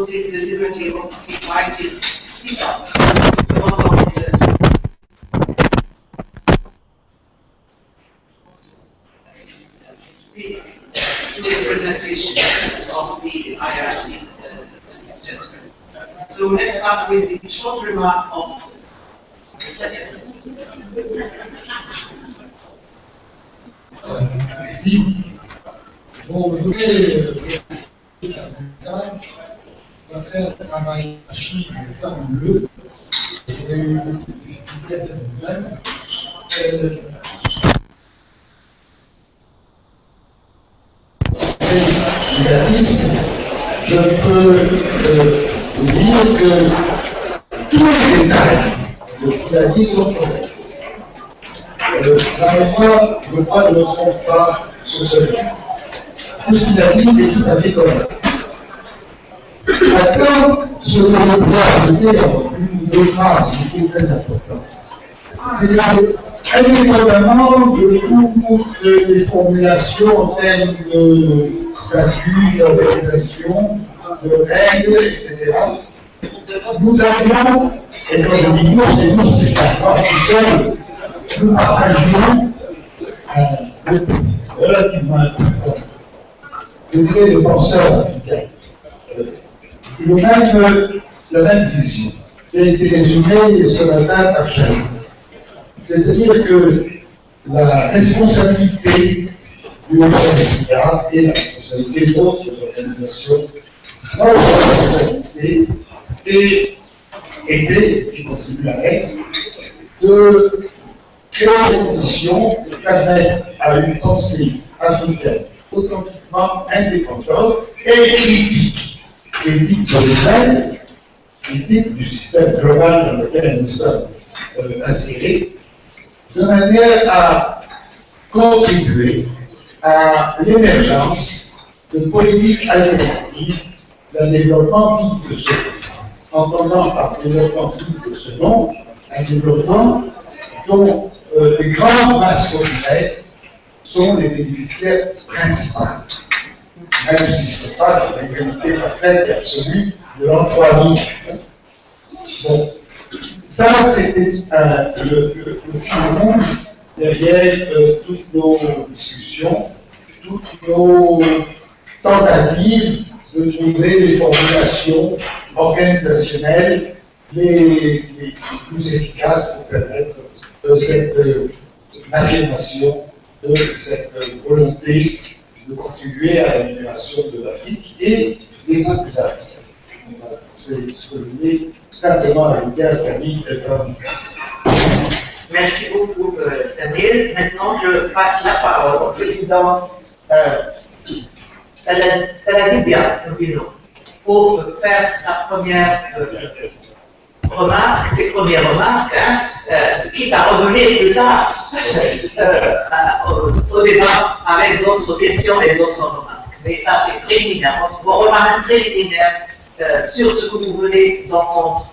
the liberty of inviting himself speak to the presentation of the IRC gesture. So let's start with the short remark of the second. Merci. Bon, je voudrais on va faire un travail archi fabuleux. J'ai eu une difficulté à faire nous-mêmes. Je peux dire que tous les détails de ce qu'il a dit sont corrects. La mémoire, je crois, ne me trompe pas sur ce point. Tout ce qu'il a dit est tout à fait correct. Maintenant, ce que je dois ajouter en une ou deux phrases qui est très important, c'est indépendamment de toutes les formulations en termes de statut, d'organisation, de règles, etc., nous avions, et quand je dis nous, c'est pas moi tout seul, nous partagions relativement important degré de penseurs africains. La même vision qui a été résumée ce matin par Chahine. C'est-à-dire que la responsabilité du Codesria et la responsabilité d'autres organisations, notre responsabilité était, je continue à être, de créer les conditions de permettre à une pensée africaine authentiquement indépendante et critique de l'humain, critique du système global dans lequel nous sommes insérés, de manière à contribuer à l'émergence de politiques alternatives d'un développement digne de ce nom. Entendant par développement digne de ce nom, un développement dont les grandes masses populaires sont les bénéficiaires principaux, même si ce n'est pas l'égalité parfaite et absolue de l'emploi libre. Bon, ça c'était le fil rouge derrière toutes nos discussions, toutes nos tentatives de trouver des formulations organisationnelles les plus efficaces pour permettre cette affirmation de cette volonté de contribuer à la libération de l'Afrique et des peuples africains. C'est ce que je voulais simplement ajouter à Samir. Merci beaucoup, Samir. Maintenant, je passe la parole au président Taladia pour faire sa première remarque, ses premières remarques, quitte à revenir plus tard au débat avec d'autres questions et d'autres remarques. Mais ça, c'est préliminaire. Vos remarques préliminaires sur ce que vous venez d'entendre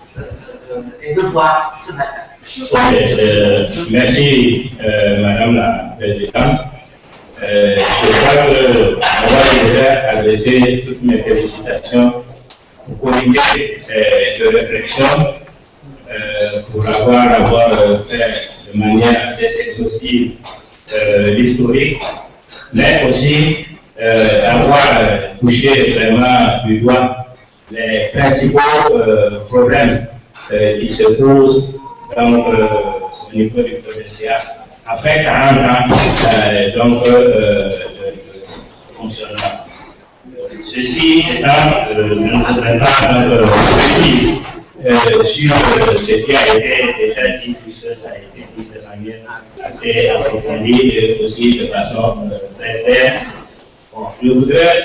et de voir ce matin. Merci, Madame la Présidente. Je crois que on va déjà adresser toutes mes félicitations au comité de réflexion pour avoir fait de manière assez exhaustive l'historique, mais aussi avoir touché vraiment du doigt les principaux problèmes qui se posent donc, au niveau du Codesria après 40 ans de fonctionnement. Ceci étant, je ne voudrais pas sur ce qui a été déjà dit, puisque ça a été dit de manière assez approfondie et aussi de façon très claire. Bon, je voudrais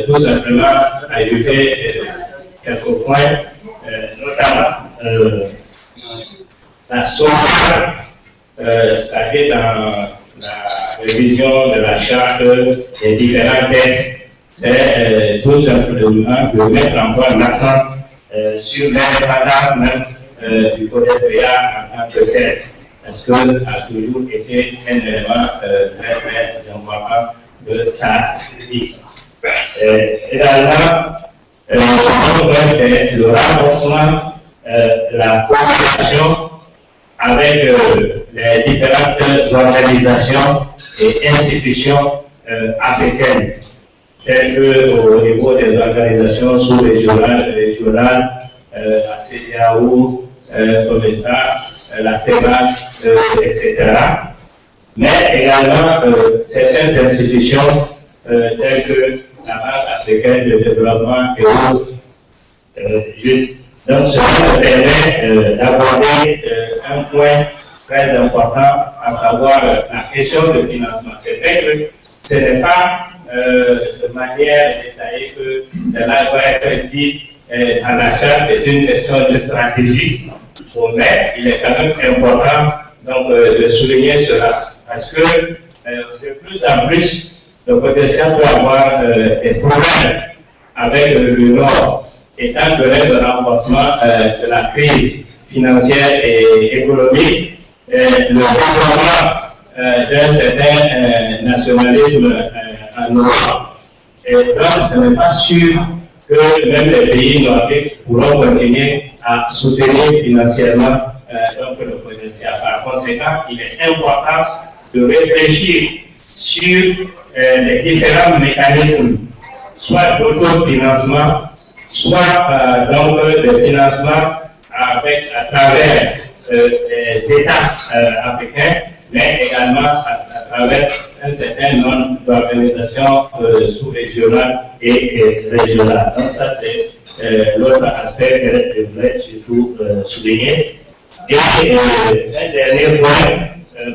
tout simplement ajouter quelques points, notamment la sauvegarde, c'est-à-dire dans la révision de la charte des différents textes, c'est tout simplement de mettre encore l'accent sur l'indépendance même du Codesria en tant que tel, parce que ça a toujours été un élément très très important de sa vie. Également, second point, c'est le renforcement de la coopération avec les différentes organisations et institutions africaines, telles qu'au niveau des organisations sous-régionales, la CEDEAO, comme ça, la CEMAC, etc. Mais également certaines institutions telles que la Banque africaine de développement et autres. Donc cela me permet d'aborder un point très important, à savoir la question de financement. C'est vrai que ce n'est pas de manière détaillée que cela doit être dit à la charte, c'est une question de stratégie, mais il est quand même important donc, de souligner cela, parce que de plus en plus, le potentiel peut avoir des problèmes avec le Nord, étant donné le renforcement de la crise financière et économique, le développement d'un certain nationalisme en Europe. Et donc, ce n'est pas sûr que même les pays nordiques pourront continuer à soutenir financièrement donc le potentiel. Par conséquent, il est important de réfléchir sur les différents mécanismes, soit d'autofinancement, soit donc des financements à travers les États africains, mais également à travers un certain nombre d'organisations sous-régionales et régionales. Donc ça, c'est l'autre aspect que je voulais surtout souligner. Et un dernier point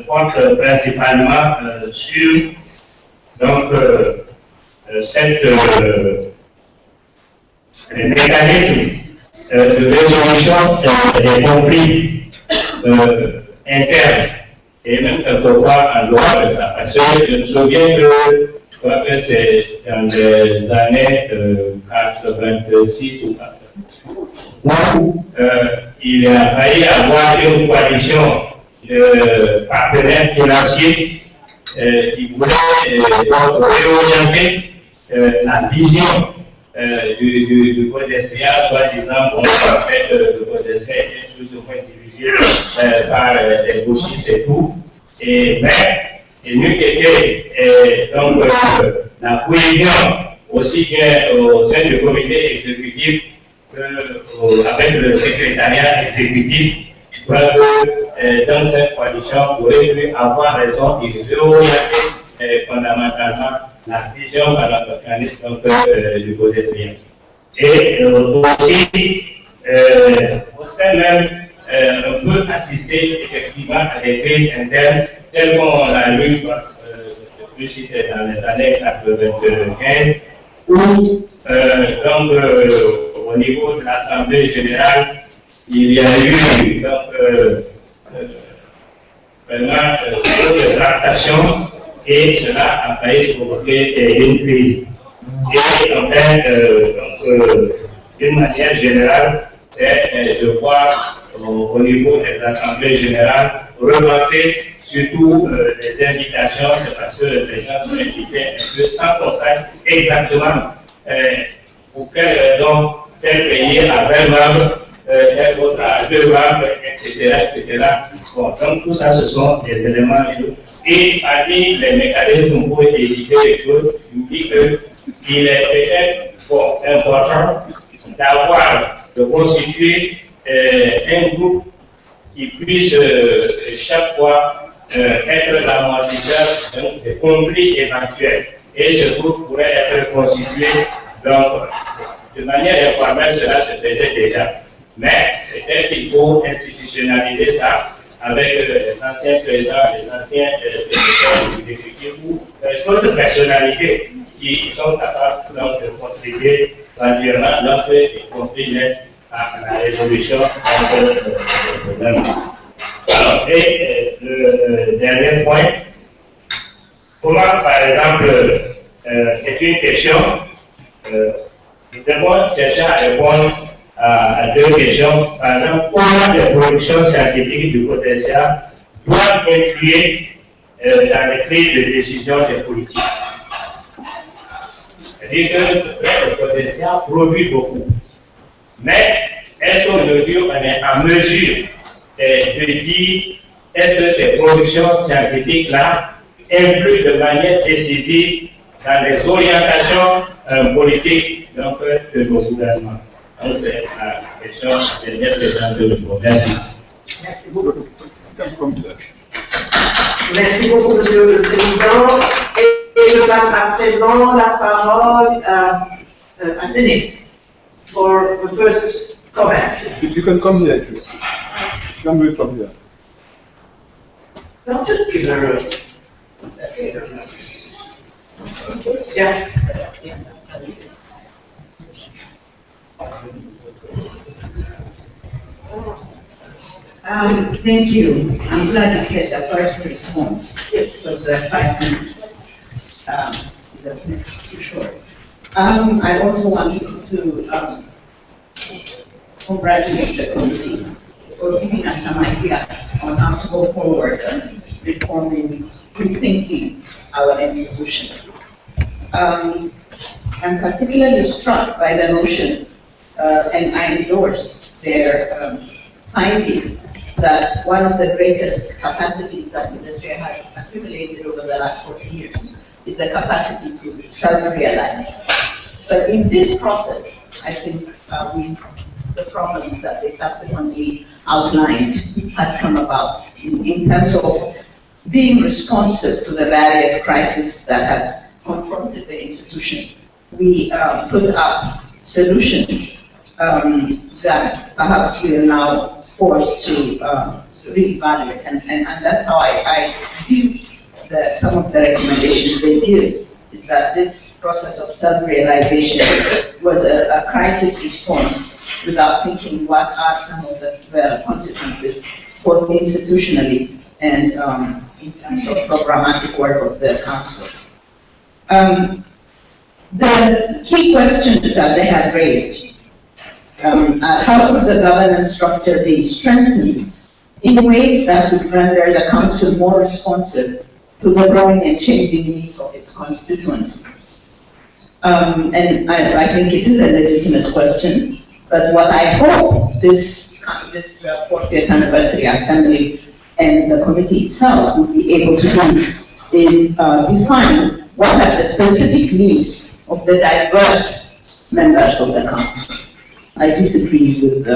porte principalement sur donc, cette mécanisme de résolution des conflits internes et même quelquefois en dehors de ça. Parce que je me souviens que je crois que c'est dans les années 86 ou 80 où il a failli avoir une coalition de partenaires financiers qui voulaient réorienter la vision du Codesria, soi-disant qu'on fait le Codesria est plus ou moins dirigé par les gauchistes et tout. Et mais, il n'eût été donc la cohésion aussi bien au sein du comité exécutif qu'avec le secrétariat exécutif. Je crois que dans cette coalition, vous aurez pu avoir raison et réorienter fondamentalement la vision par notre organisme du Codesria. Et aussi, au sein même, on peut assister effectivement à des crises internes telles qu'on l'a lu, plus si c'est dans les années 95, où donc, au niveau de l'Assemblée générale, il y a eu vraiment beaucoup de tractations et cela a failli provoquer une crise. Et enfin, d'une manière générale, c'est, je crois, au niveau des assemblées générales, repenser surtout les invitations, c'est parce que les gens sont invités un peu sans qu'on sache exactement pour quelles raisons tel pays a 20 membres, tel autre a 2 membres, etc. Bon, donc tout ça, ce sont des éléments. Et parmi les mécanismes pour éviter les choses, il dit qu'il est peut-être bon, important de constituer un groupe qui puisse chaque fois être l'amortisseur des conflits éventuels. Et ce groupe pourrait être constitué, donc, de manière informelle, cela se faisait déjà. Mais peut-être qu'il faut institutionnaliser ça avec les anciens présidents, les anciens secrétaires exécutifs ou d'autres personnalités qui sont capables donc, de contribuer entièrement lorsque les conflits naissent à la résolution de ce problème. Alors, et le dernier point, comment par exemple, c'est une question, nous devons chercher à répondre à 2 questions. Par exemple, comment les productions scientifiques du potentiel doivent influer dans les prises de décision des politiques. C'est-à-dire que le potentiel produit beaucoup. Mais est-ce qu'aujourd'hui on est en mesure de dire est-ce que ces productions scientifiques-là influent de manière décisive dans les orientations politiques donc, de nos gouvernements? Donc c'est la question dernière question de l'Europe. Merci. Merci beaucoup. Merci beaucoup, Monsieur le Président. Et je passe à présent la parole à Séné for the first comments. You can come here, please. You can do it from here. No, just give her yeah. Thank you. I'm glad you said the first response. Yes. So the 5 minutes is too short. I also wanted to congratulate the committee for giving us some ideas on how to go forward and reforming, rethinking our institution. I'm particularly struck by the notion, and I endorse their finding that one of the greatest capacities that Codesria has accumulated over the last 40 years is the capacity to self-realize. But in this process, I think the problems that they subsequently outlined has come about in terms of being responsive to the various crises that has confronted the institution. We put up solutions that perhaps we are now forced to reevaluate, and that's how I view some of the recommendations they give, is that this process of self-realization was a crisis response without thinking what are some of the consequences, both institutionally and in terms of programmatic work of the council. The key question that they have raised, how could the governance structure be strengthened in ways that would render the council more responsive to the growing and changing needs of its constituency? And I think it is a legitimate question, but what I hope this 40th anniversary assembly and the committee itself will be able to do is define what are the specific needs of the diverse members of the council. I disagree with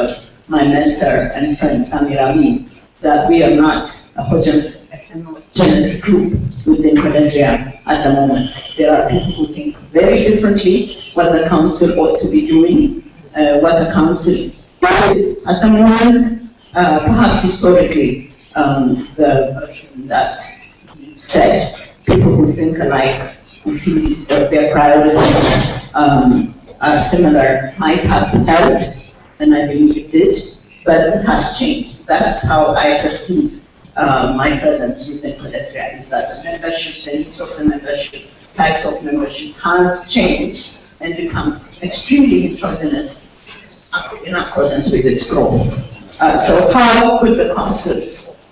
my mentor and friend Samir Amin that we are not a homogeneous group within Codesria at the moment. There are people who think very differently what the council ought to be doing, what the council is at the moment. Perhaps historically, the version that he said, people who think alike, who feel that their priorities are similar, might have helped, and I believe it did, but it has changed. That's how I perceive my presence within Codesria, is that the membership, the needs of the membership, types of membership has changed and become extremely heterogeneous in accordance with its growth. So how could the council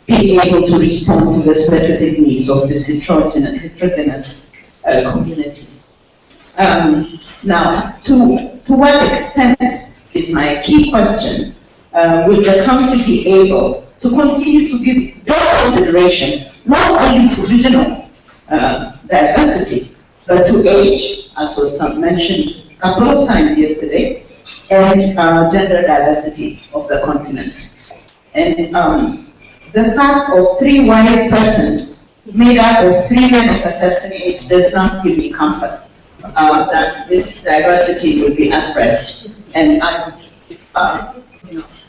be able to respond to the specific needs of this heterogeneous community? Now, to what extent is my key question, will the council be able to continue to give due consideration not only to regional diversity, but to age, as was mentioned a couple of times yesterday, and gender diversity of the continent. And the fact of 3 wise persons made up of 3 men of a certain age does not give me comfort that this diversity will be addressed. And I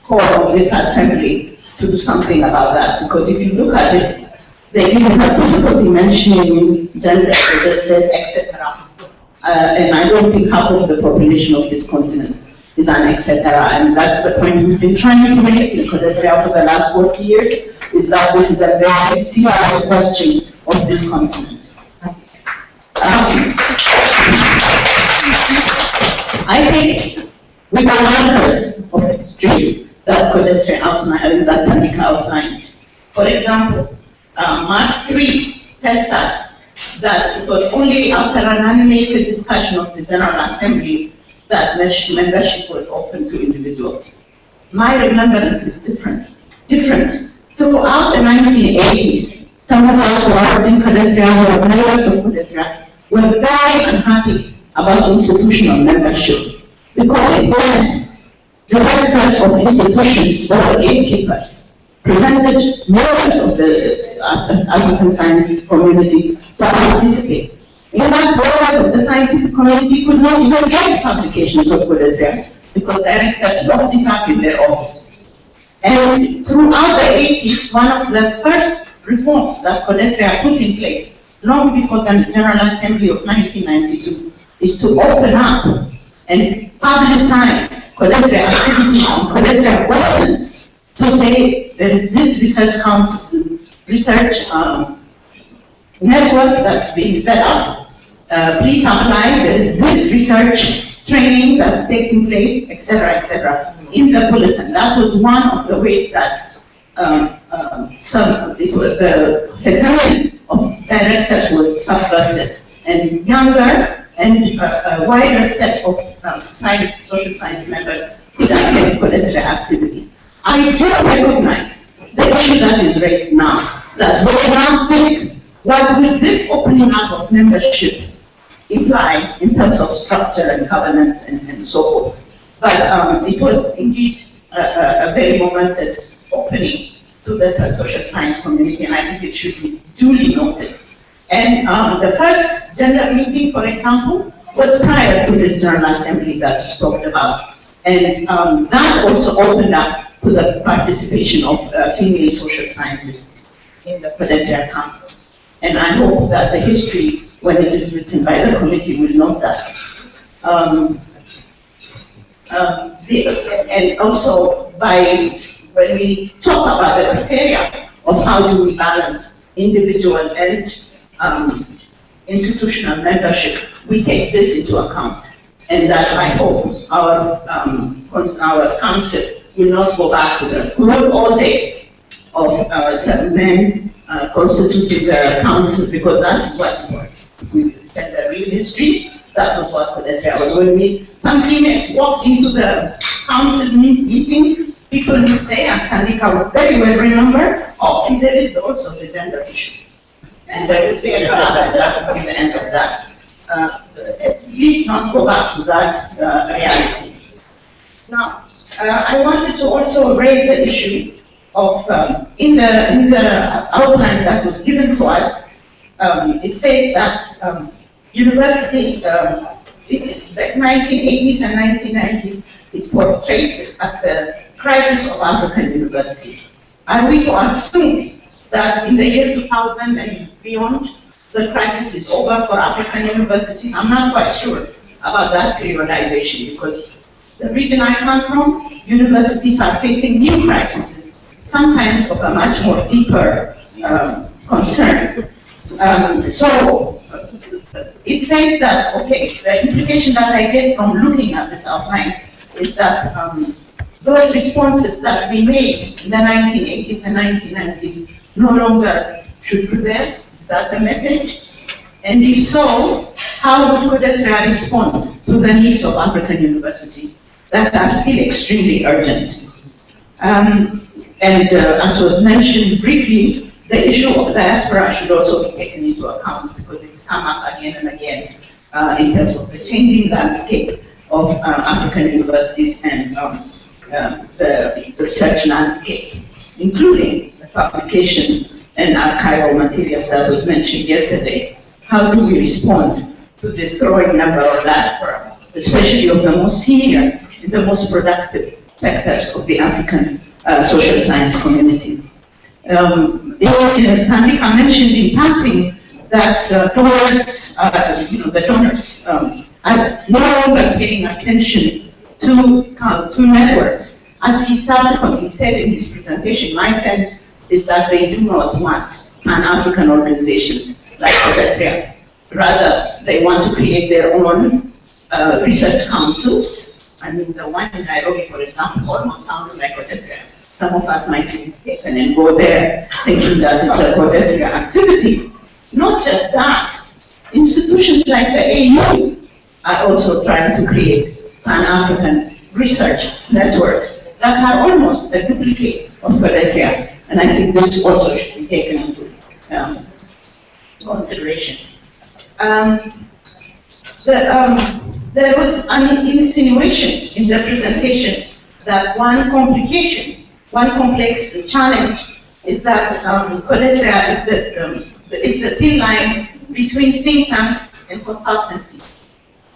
call on this assembly to do something about that, because if you look at it, they even have difficulty mentioning gender, as I said, etc. And I don't think half of the population of this continent is an etc. And that's the point we've been trying to make in Codesria for the last 40 years, is that this is a very serious question of this continent. I think we were learners of history that Codesria outlined, that Tanika outlined. For example, Mark 3 tells us that it was only after an animated discussion of the General Assembly that membership was open to individuals. individuals. My remembrance is different. Throughout the 1980s, some of us who are in Codesria, who are members of Codesria, were very unhappy about institutional membership because it meant directors of institutions that were gatekeepers prevented members of the African sciences community to participate. In fact, members of the scientific community could not even get publications of Codesria because directors locked it up in their office. And throughout the 80s, one of the first reforms that Codesria put in place, long before the General Assembly of 1992, is to open up and publicize Codesria activities and Codesria governance, to say there is this research council, research network that's being set up. Please apply. There is this research training that's taking place, etc., in the bulletin. That was one of the ways that the hegemony of directors was subverted, and younger and a wider set of social science members could attend Codesria activities. I do recognize the issue that is raised now, that we now think, what will this opening up of membership imply in terms of structure and governance and so forth. But it was indeed a very momentous opening to the social science community, and I think it should be duly noted. And the first gender meeting, for example, was prior to this General Assembly that you talked about. And that also opened up to the participation of female social scientists in the Codesria Council. And I hope that the history, when it is written by the committee, will note that. And also, when we talk about the criteria of how do we balance individual and institutional membership, we take this into account. And that I hope our council will not go back to the good old days of some men constituting the council, because that's what it was. If we look at the real history, that was what Codesria was. When some females walked into the council meeting, people will say, as Kanika would very well remember, oh, and there is also the gender issue. And there will be a that would be the end of that. Let's please not go back to that reality. Now, I wanted to also raise the issue of, in the outline that was given to us, it says that university, in the 1980s and 1990s, it portrays it as the crisis of African universities. Are we to assume that in the year 2000 and beyond, the crisis is over for African universities? I'm not quite sure about that periodization, because the region I come from, universities are facing new crises, sometimes of a much more deeper concern. So it says that, okay, the implication that I get from looking at this outline is that those responses that we made in the 1980s and 1990s no longer should prevail. Is that the message? And if so, how would Codesria respond to the needs of African universities that are still extremely urgent? As was mentioned briefly, the issue of diaspora should also be taken into account, because it's come up again and again in terms of the changing landscape of African universities and the research landscape, including the publication and archival materials that was mentioned yesterday. How do we respond to this growing number of diaspora, especially of the most senior and the most productive sectors of the African social science community? Kanika mentioned in passing that donors, the donors are no longer paying attention to networks. As he subsequently said in his presentation, my sense is that they do not want Pan-African organizations like Codesria. Rather, they want to create their own research councils. I mean, the one in Nairobi, for example, almost sounds like Codesria. Some of us might be mistaken and go there thinking that it's a Codesria activity. Not just that, institutions like the AU are also trying to create Pan-African research networks that are almost a duplicate of Codesria. And I think this also should be taken into consideration. There was an insinuation in the presentation that one complex challenge is that Codesria is the thin line between think tanks and consultancies.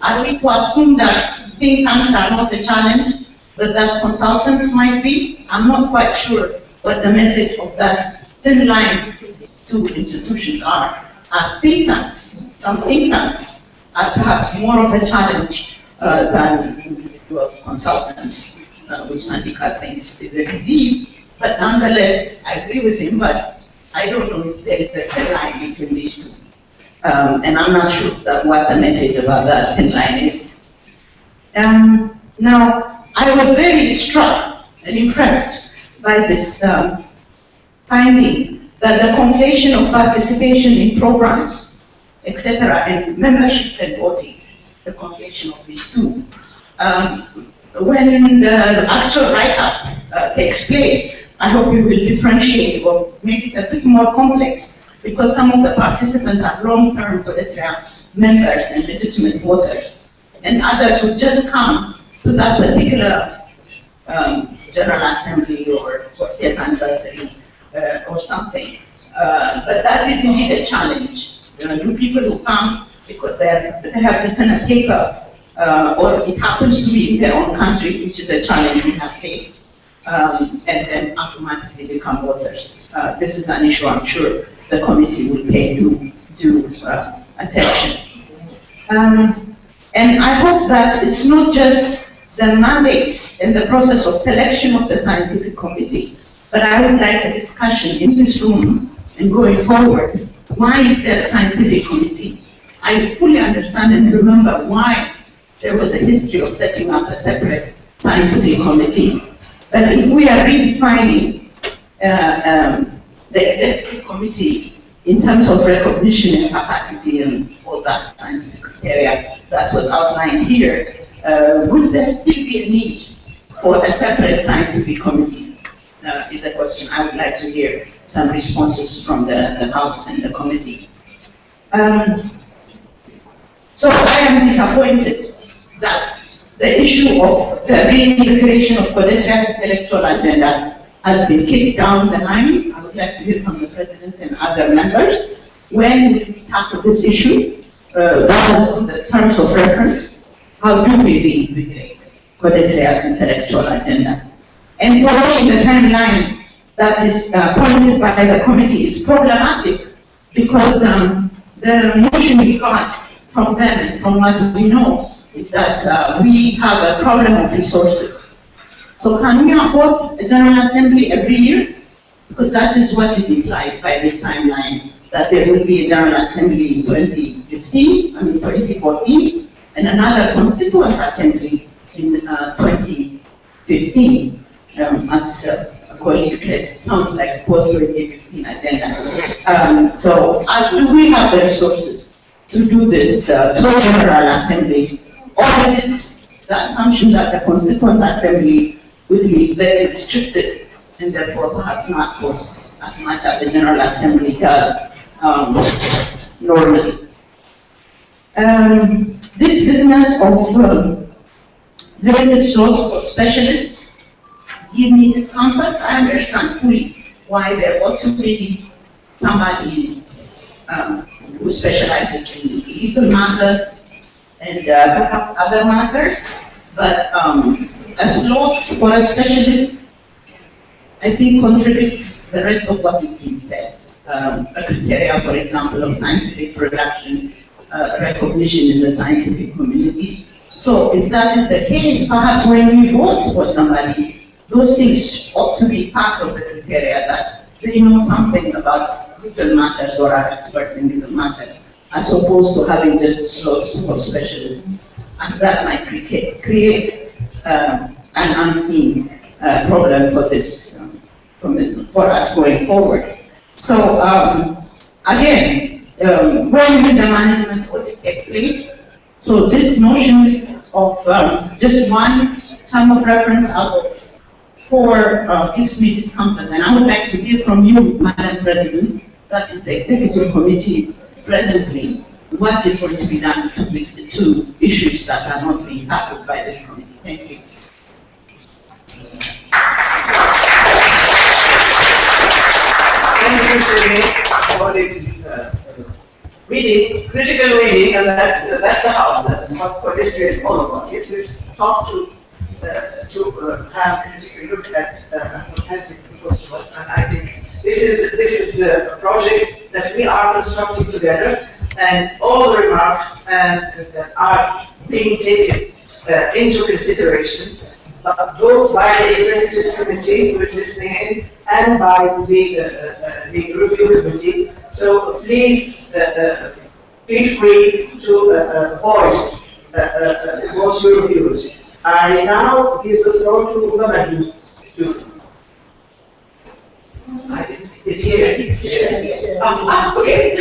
Are we to assume that think tanks are not a challenge, but that consultants might be? I'm not quite sure what the message of that thin line to institutions are. As think tanks, some think tanks are perhaps more of a challenge than individual consultants, which Nandika thinks is a disease. But nonetheless, I agree with him, but I don't know if there is a thin line between these two. And I'm not sure what the message about that thin line is. Now, I was very struck and impressed by this finding that the conflation of participation in programs, etc., and membership and voting, the conflation of these two. When the actual write-up takes place, I hope you will differentiate or make it a bit more complex, because some of the participants are long-term Codesria members and legitimate voters, and others who just come to that particular General Assembly or 40th anniversary or something. But that is indeed a challenge. Do people who come because they have written a paper or it happens to be in their own country, which is a challenge we have faced, and then automatically become voters. This is an issue I'm sure the committee will pay due attention. And I hope that it's not just the mandates and the process of selection of the scientific committee, but I would like a discussion in this room and going forward. Why is there a scientific committee? I fully understand and remember why there was a history of setting up a separate scientific committee. But if we are redefining the executive committee in terms of recognition and capacity and all that scientific criteria that was outlined here, would there still be a need for a separate scientific committee? Is a question I would like to hear some responses from the House and the committee. So I am disappointed that the issue of the reintegration of Codesria's intellectual agenda has been kicked down the line. I would like to hear from the President and other members. When will we tackle this issue? Rather than the terms of reference, how do we reintegrate Codesria's intellectual agenda? And following the timeline that is pointed by the committee is problematic because the notion we got from them and from what we know is that we have a problem of resources. So can we afford a General Assembly every year? Because that is what is implied by this timeline, that there will be a General Assembly in 2014, and another Constituent Assembly in 2015. As a colleague said, it sounds like a post-2015 agenda. So do we have the resources to do this two General Assemblies? Or is it the assumption that the Constituent Assembly will be very restricted and therefore perhaps not cost as much as the General Assembly does normally? This business of limited slots for specialists give me discomfort. I understand fully why there ought to be somebody who specializes in legal matters and perhaps other matters, but a slot for a specialist, I think, contributes the rest of what is being said. A criteria, for example, of scientific production, recognition in the scientific community. So if that is the case, perhaps when we vote for somebody, those things ought to be part of the criteria, that they know something about legal matters or are experts in legal matters, as opposed to having just slots for specialists, as that might create an unseen problem for this, for us going forward. So again, when will the management audit take place? So this notion of just one time of reference out of 4 gives me discomfort. And I would like to hear from you, Madam President, that is the Executive Committee presently, what is going to be done to these 2 issues that are not being tackled by this committee. Thank you. Thank you, Shirley, for this reading, critical reading, and that's the house. That's what Codesria is all about. Yes, we've talked to have critical look at what has been proposed to us, and I think this is a project that we are constructing together, and all the remarks are being taken into consideration, both by the executive committee who is listening in and by the review committee. So please feel free to voice your views. I now give the floor to Mamadou. I didn't see. Is here? Yes. Okay.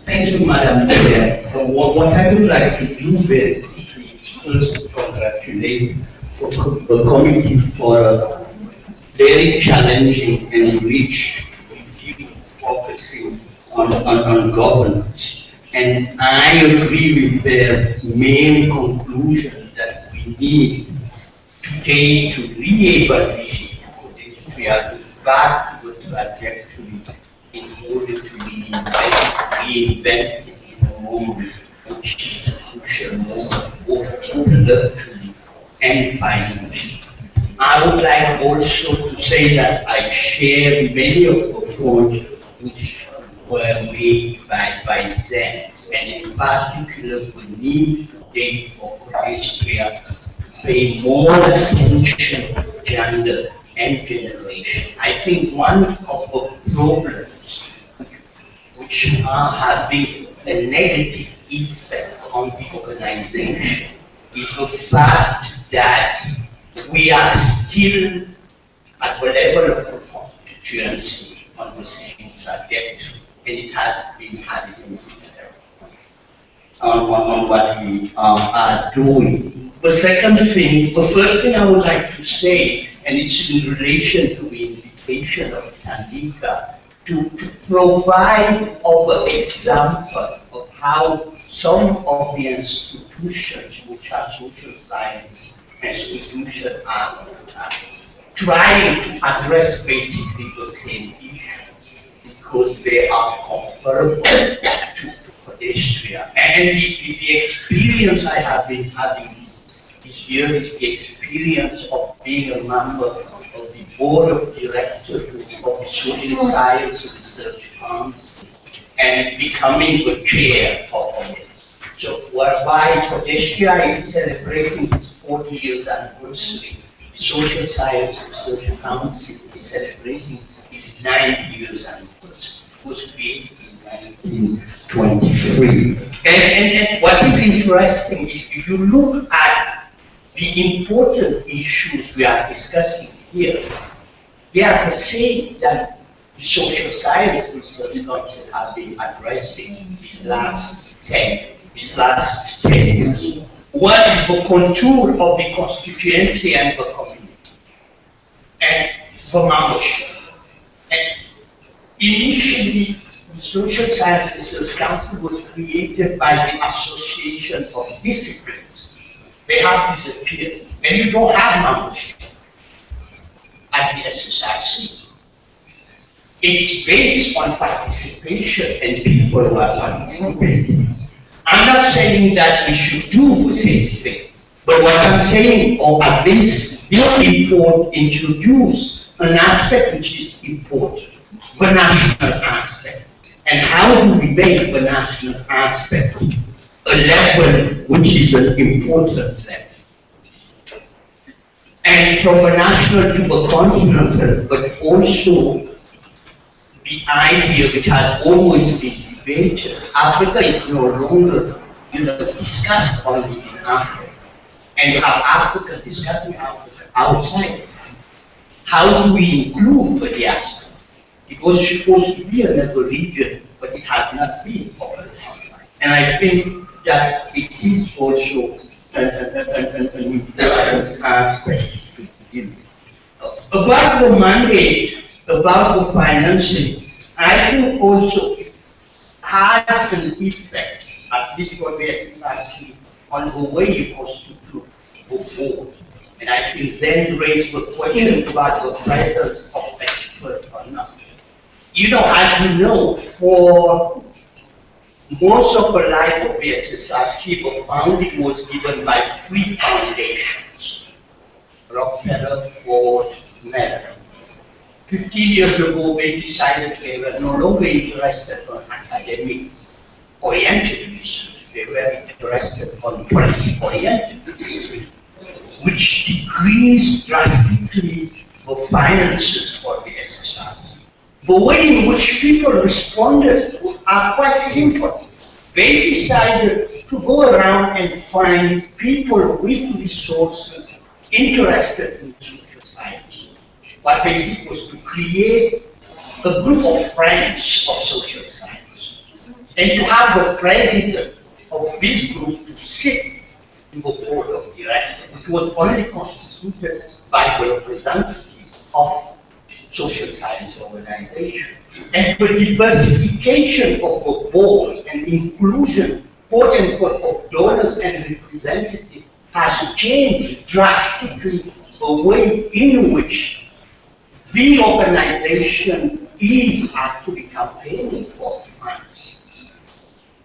Thank you, Madam Chair. What I would like to do very quickly is first congratulate the committee for a very challenging and rich review focusing on governance. And I agree with their main conclusion that we need today to re-evaluate Codesria back to a trajectory in order to reinvent it in a moment which is a crucial moment, both intellectually and financially. I would like also to say that I share many of the points which were made by Zen, and in particular we need today for Codesria to pay more attention to gender and generation. I think one of the problems which have been a negative effect on the organization is the fact that we are still at the level of the constituency on the same subject, and it has been having an effect on what we are doing. The first thing I would like to say, and it's in relation to the invitation of Tandika, to provide an example of how some of the institutions which are social science institutions are trying to address basically the same issue because they are comparable to Codesria. And the experience I have been having this year is the experience of being a member of the board of directors of the Social Science Research Council and becoming the chair of it. So whereby Codesria is celebrating its 40 years anniversary, the Social Science Research Council is celebrating its 90 years anniversary. It was created in 1923. And what is interesting is if you look at the important issues we are discussing here, they are the same that the social science research council has been addressing these last 10 years. What is the contour of the constituency and the community? And for membership. And initially, the Social Science Research Council was created by the Association of Disciplines. They have disappeared. And you don't have membership at the SSRC. It's based on participation and people who are participating. I'm not saying that we should do the same thing, but what I'm saying, or at least this report introduce an aspect which is important, the national aspect. And how do we make the national aspect a level which is an important level? And from the national to the continental, but also the idea which has always been debated, Africa is no longer discussed only in Africa. And you have Africa discussing Africa outside. How do we include the diaspora? It was supposed to be another region, but it has not been. And I think that it is also an important aspect to deal with. About the mandate, about the financing, I think also it has an effect, at least for the SSRC, on the way it was to go forward. And I think then raise the question about the presence of experts or not. You know, as you know, for most of the life of the SSRC, the founding was given by three foundations: Rockefeller, Ford, Mellon. 15 years ago, they decided they were no longer interested in academic oriented research. They were interested on policy oriented research, which decreased drastically the finances for the SSRC. The way in which people responded are quite simple. They decided to go around and find people with resources interested in social science. What they did was to create a group of friends of social science and to have the president of this group to sit in the board of directors. It was only constituted by the representatives of social science organization. And the diversification of the board and inclusion, quote unquote, of donors and representatives has changed drastically the way in which the organization is actually campaigning for funds.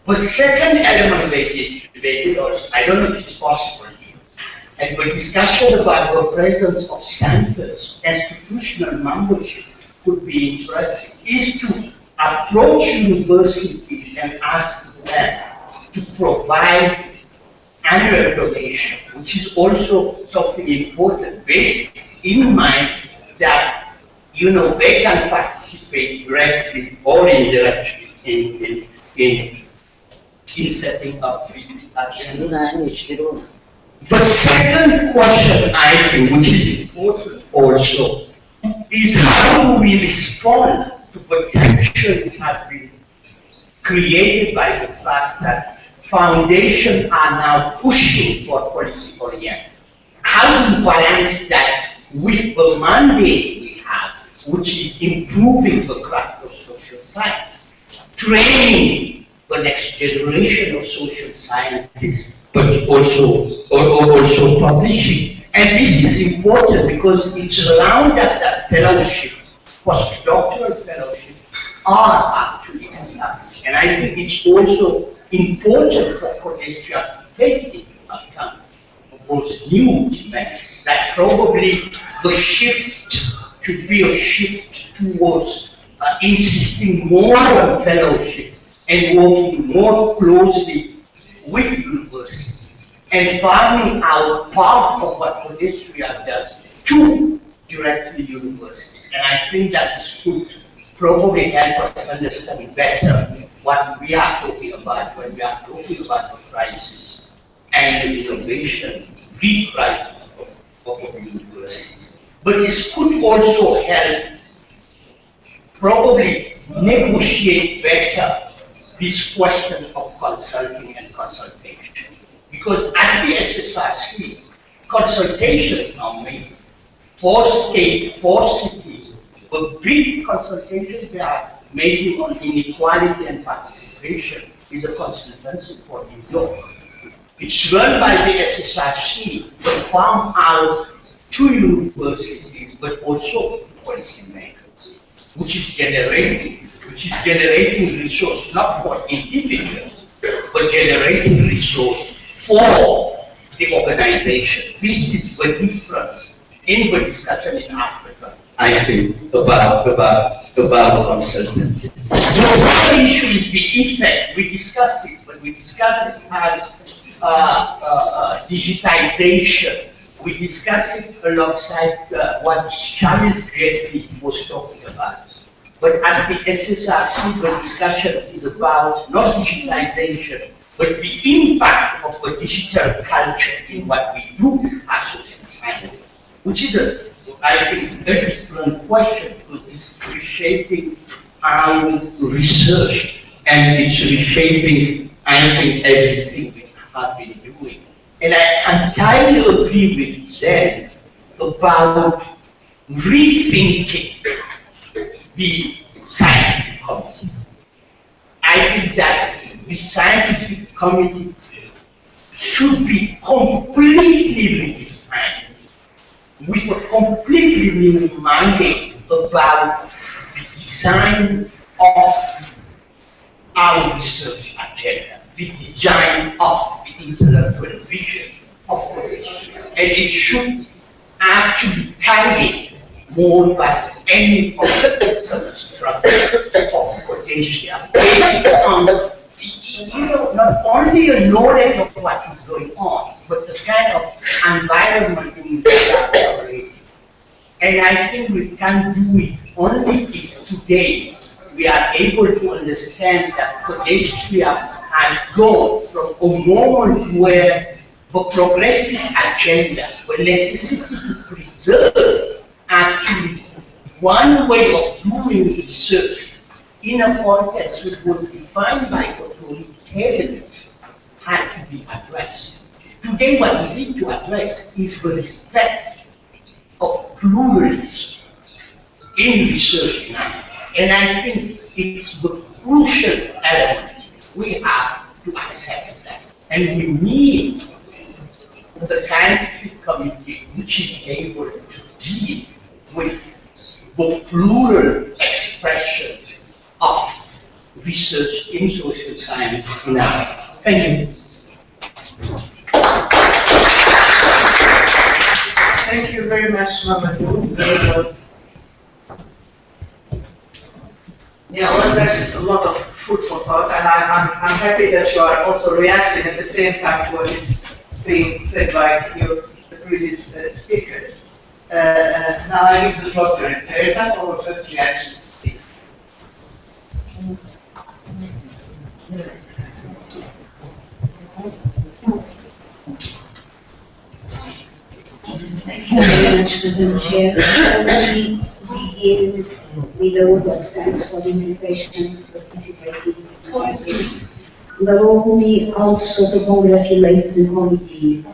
The second element they did also, I don't know if it's possible, and the discussion about the presence of centers, institutional membership could be interesting, is to approach universities and ask them to provide annual donation, which is also something important, based in mind that, you know, they can participate directly or indirectly in setting up the agenda. The second question, I think, which is important also, is how do we respond to the tension that has been created by the fact that foundations are now pushing for policy oriented. How do we balance that with the mandate we have, which is improving the craft of social science, training the next generation of social scientists, but also publishing. And this is important because it's around that fellowship, postdoctoral fellowship, are actually established. And I think it's also important for Codesria to take into account those new demands, that probably the shift should be a shift towards insisting more on fellowships and working more closely with universities and farming out part of what Codesria does to directly universities. And I think that this could probably help us understand better what we are talking about when we are talking about the crisis and the innovation, pre-crisis of universities. But this could also help probably negotiate better this question of consulting and consultation. Because at the SSRC, consultation are made for states, for cities, a big consultation they are making on inequality and participation is a consultancy for New York. It's run by the SSRC, but farm out to universities, but also to policymakers, which is generating resource not for individuals, but generating resource for the organization. This is the difference in the discussion in Africa, I think, about consultancy. The other issue is the effect. We discussed it, but we discussed it as digitization. We discussed it alongside what Charles Jeffrey was talking about. But at the SSRC, the discussion is about not digitalization, but the impact of the digital culture in what we do as social science, which is, I think, a different question, because it's reshaping our research and it's reshaping I think everything we have been doing. And I entirely agree with Zen about rethinking the scientific community. I think that the scientific community should be completely redefined with a completely new mandate about the design of our research agenda, the design of the intellectual vision of Codesria. And it should actually carry more by any of the substructure of Codesria based on, not only a knowledge of what is going on, but the kind of environment in which we are operating. And I think we can do it only if today we are able to understand that Codesria has gone from a moment where the progressive agenda, the necessity to preserve actually one way of doing research in a context which was defined by authoritarianism had to be addressed. Today what we need to address is the respect of pluralism in research in Africa. And I think it's the crucial element. We have to accept that. And we need the scientific community which is able to deal with the plural expression of research in social science in Africa. Thank you. Thank you very much, Mamadou. Very good. Yeah, well, that's a lot of food for thought, and I'm happy that you are also reacting at the same time to what is being said by the previous speakers. Now I give the floor to Teresa for her first reactions, please. Thank you very much, Madam Chair. We begin with a word of thanks for the invitation to participate in this. Allow me also to congratulate the committee.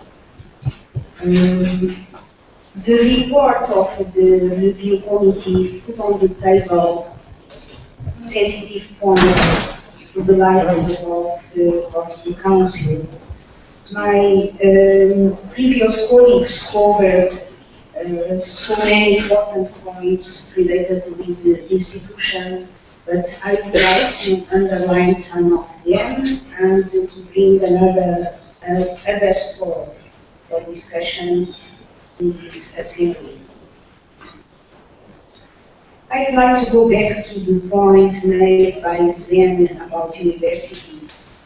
The report of the review committee put on the table sensitive points to the level of the council. My previous colleagues covered so many important points related with the institution, but I would like to underline some of them and to bring another others for discussion in this assembly. I'd like to go back to the point made by Zen about universities.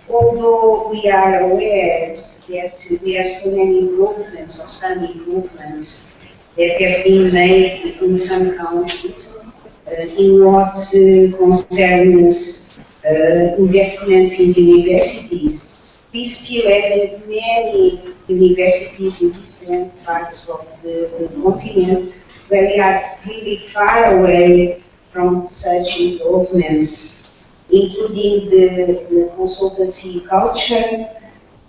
Although we are aware that there are so many improvements or some improvements that have been made in some countries in what concerns investments in universities, we still have many universities in different parts of the continent where we are really far away from such improvements, including the consultancy culture,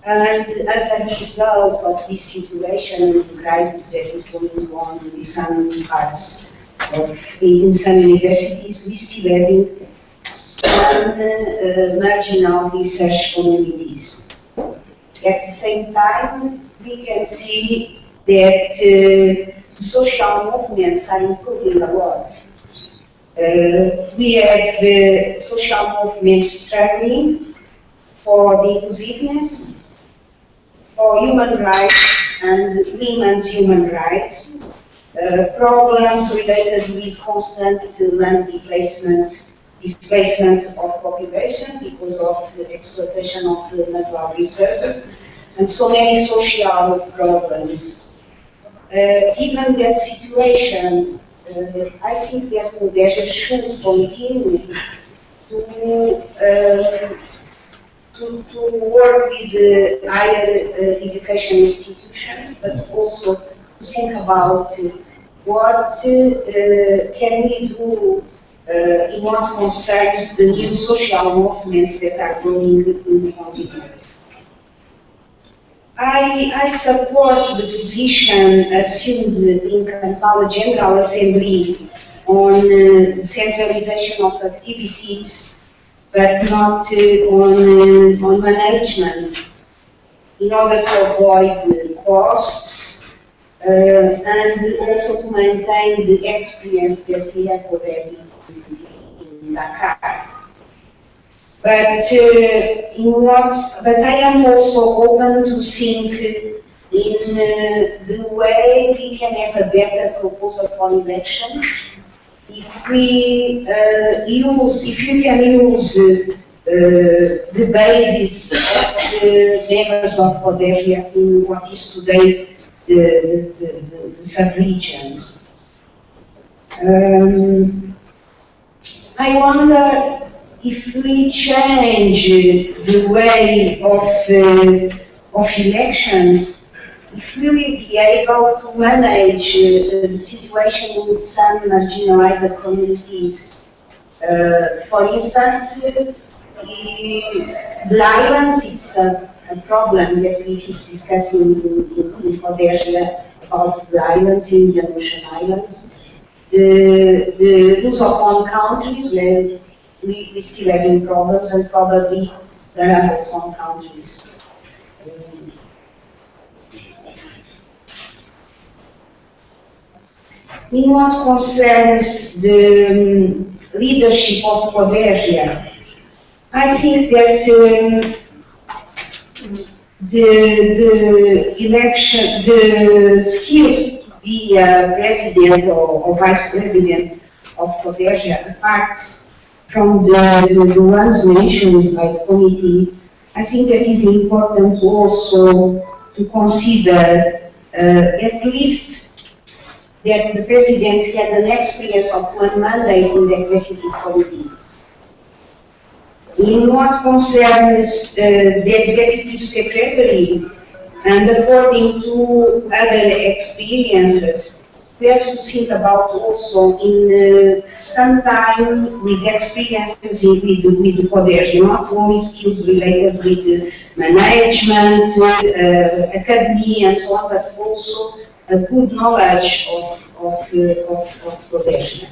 and as a result of this situation and the crisis that is going on in some parts in some universities, we still have some marginal research communities. At the same time, we can see that social movements are improving a lot. We have social movements struggling for the inclusiveness, for human rights and women's human rights, problems related with constant land displacement of population because of the exploitation of the natural resources, and so many social problems. Given that situation, I think that Codesria should continue to work with the higher education institutions, but also to think about what can we do in what concerns the new social movements that are growing in the continent. I support the position assumed in Kampala General Assembly on centralization of activities, but not on management, in order to avoid costs and also to maintain the experience that we have already in Dakar. But I am also open to think in the way we can have a better proposal for election. If you can use the basis of the members of Codesria in what is today the sub-regions. I wonder if we change the way of elections, if we will be able to manage the situation in some marginalized communities. For instance, the islands is a problem that we keep discussing in Codesria about the islands, Indian Ocean Islands. The Lusophone countries where we still having problems, and probably the Arabophone countries. In what concerns the leadership of Codesria, I think that the skills to be a president or vice president of Codesria, apart from the ones mentioned by the committee, I think that it is important also to consider at least that the President had an experience of one mandate in the Executive Committee. In what concerns the Executive Secretary, and according to other experiences, we have to think about also in some time with experiences with Codesria, not only skills related with management, academy and so on, but also a good knowledge of Codesria.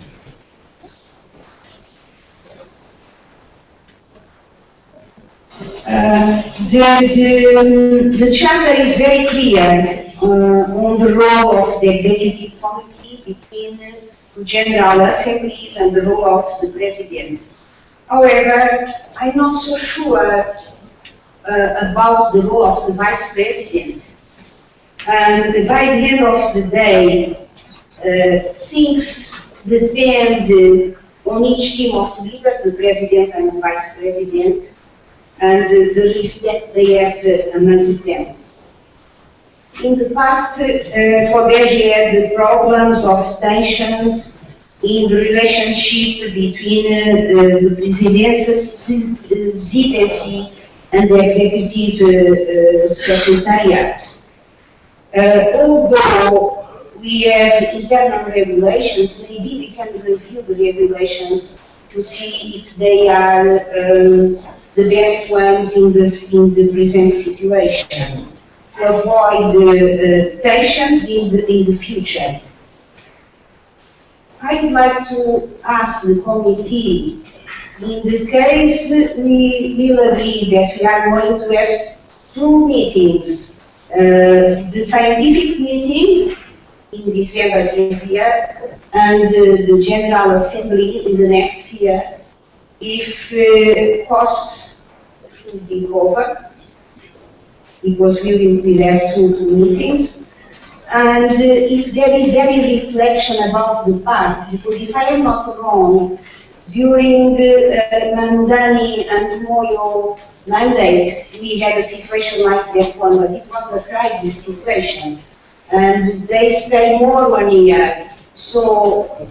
The charter is very clear on the role of the Executive Committee between the General Assemblies and the role of the President. However, I'm not so sure about the role of the Vice President. And by the end of the day, things depend on each team of leaders, the President and the Vice President, and the respect they have amongst them. In the past, Codesria had the problems of tensions in the relationship between the presidency and the executive secretariat. Although we have internal regulations, maybe we can review the regulations to see if they are the best ones in the present situation, to avoid tensions in the future. I would like to ask the committee, in the case we will agree that we are going to have two meetings, the scientific meeting in December this year and the General Assembly in the next year, if costs should be covered, because we will have two meetings, and if there is any reflection about the past, because if I am not wrong, during Mandani and Moyo mandate, we had a situation like that one, but it was a crisis situation, and they stayed more 1 year. So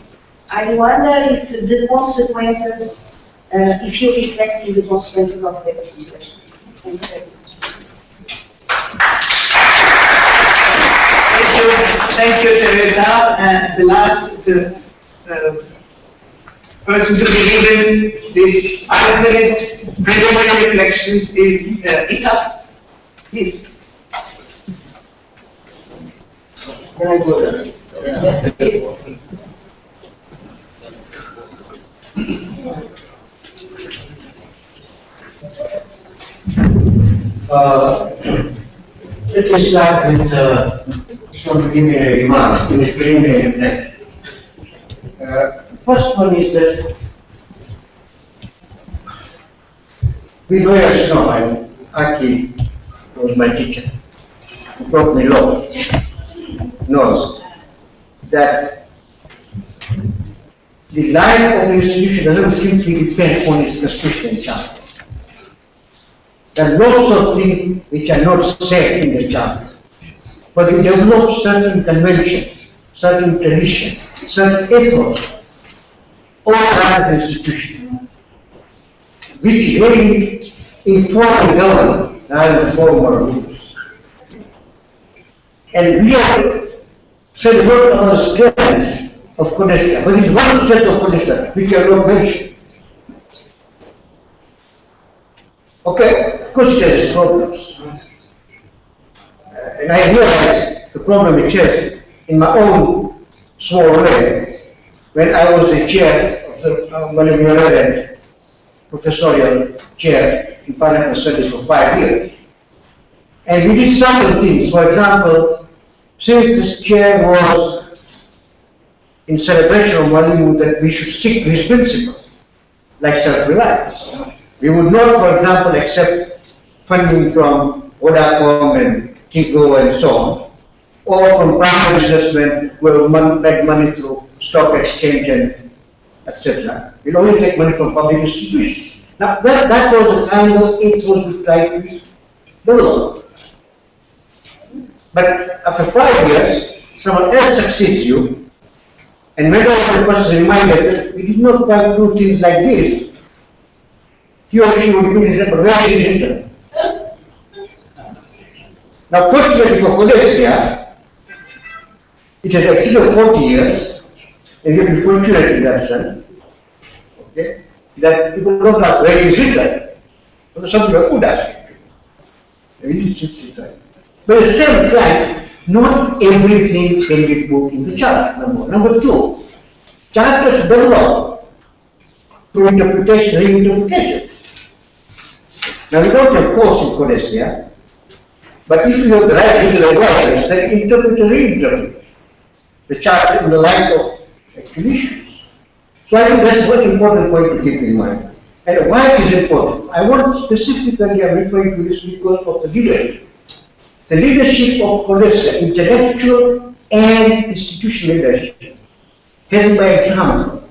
I wonder if the consequences, if you reflect in the consequences of that situation. Thank you very much. Thank you, Teresa. And the last person to be given this 5 minutes preliminary reflections is Isa. Please. Can I go there? Yes, please. Let us start with some preliminary remarks, preliminary reflections. First one is that we lawyers know, and Aki was my teacher, who taught me law, knows that the life of an institution doesn't simply depend on its constitution and charter. There are lots of things which are not said in the charter, but we develop certain conventions, certain traditions, certain ethos, all around the institution, which really inform the government rather than form our rules. And we have said a lot about the strengths of Codesria, but there is one strength of Codesria which I have not mentioned. Okay, of course it has its problems. And I realize the problem it has in my own small way when I was the chair of the Malay professorial chair in Parliament Studies for 5 years. And we did certain things. For example, since this chair was in celebration of Malimu that we should stick to his principles, like self-reliance. We would not, for example, accept funding from Vodacom and Tigo and so on, or from private businessmen who make money through stock exchange and etc. We'll only take money from public institutions. Now, that was the kind of ethos we tried to develop. But after 5 years, someone else succeeds you, and when the person is reminded that we did not quite do things like this, he or she would be said, but where is it written? Now, fortunately for Codesria, it has exceeded 40 years, and you have been fortunate in that sense, okay, that people don't know where it is written. So some people could ask it. But at the same time, not everything can be put in the chart, number one. Number two, charters develop through interpretation, reinterpretation. Now we don't have course in Codesria, but if you have the right legal advisors, then interpret and reinterpret the charter in the light of actual issues. So I think that's one important point to keep in mind. And why it is important? I want specifically, I'm referring to this because of the leadership. The leadership of Codesria, intellectual and institutional leadership, has by example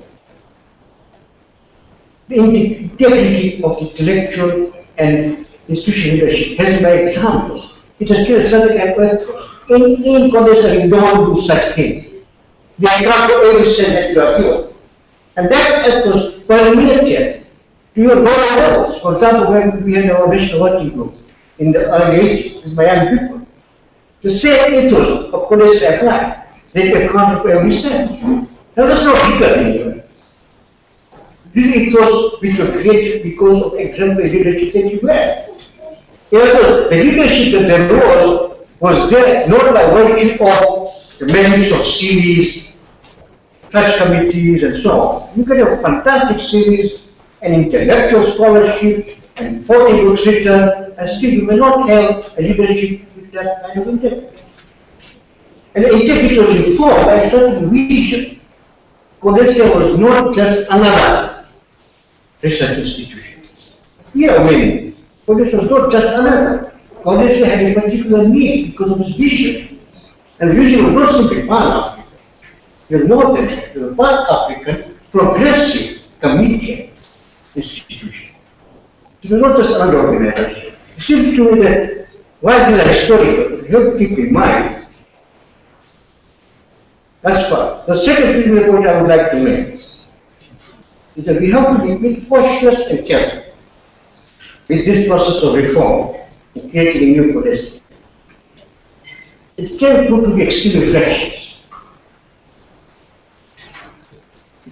the integrity of the intellectual and institutional leadership has by examples. It has given certain ethos. In Codesria, we don't do such things. They can't do everything that you are doing. And that ethos permeated to your lower levels. For example, when we had our national working group in the early 80s with my young people, the same ethos of Codesria applied. They account for every cent. Now that's not legal anyway. This ethos which was created because of exemplary leadership that you had. The leadership that there was there not by virtue of the merits of series, such committees and so on. You can have a fantastic series and intellectual scholarship and 40 books written, and still you may not have a leadership with that kind of integrity. And the integrity was informed by a certain vision. Codesria was not just another research institution. Yeah, I mean, Codesria was not just another. Codesria had a particular need because of its vision. And the vision was not simply Pan-African. It was more than that. It was a Pan-African, progressive, committed institution. It was not just another organization. It seems to me that while these are historical, you have to keep in mind. That's fine. The second thing point I would like to make is that we have to be cautious and careful with this process of reform in creating a new Codesria. It can prove to be extremely fractious.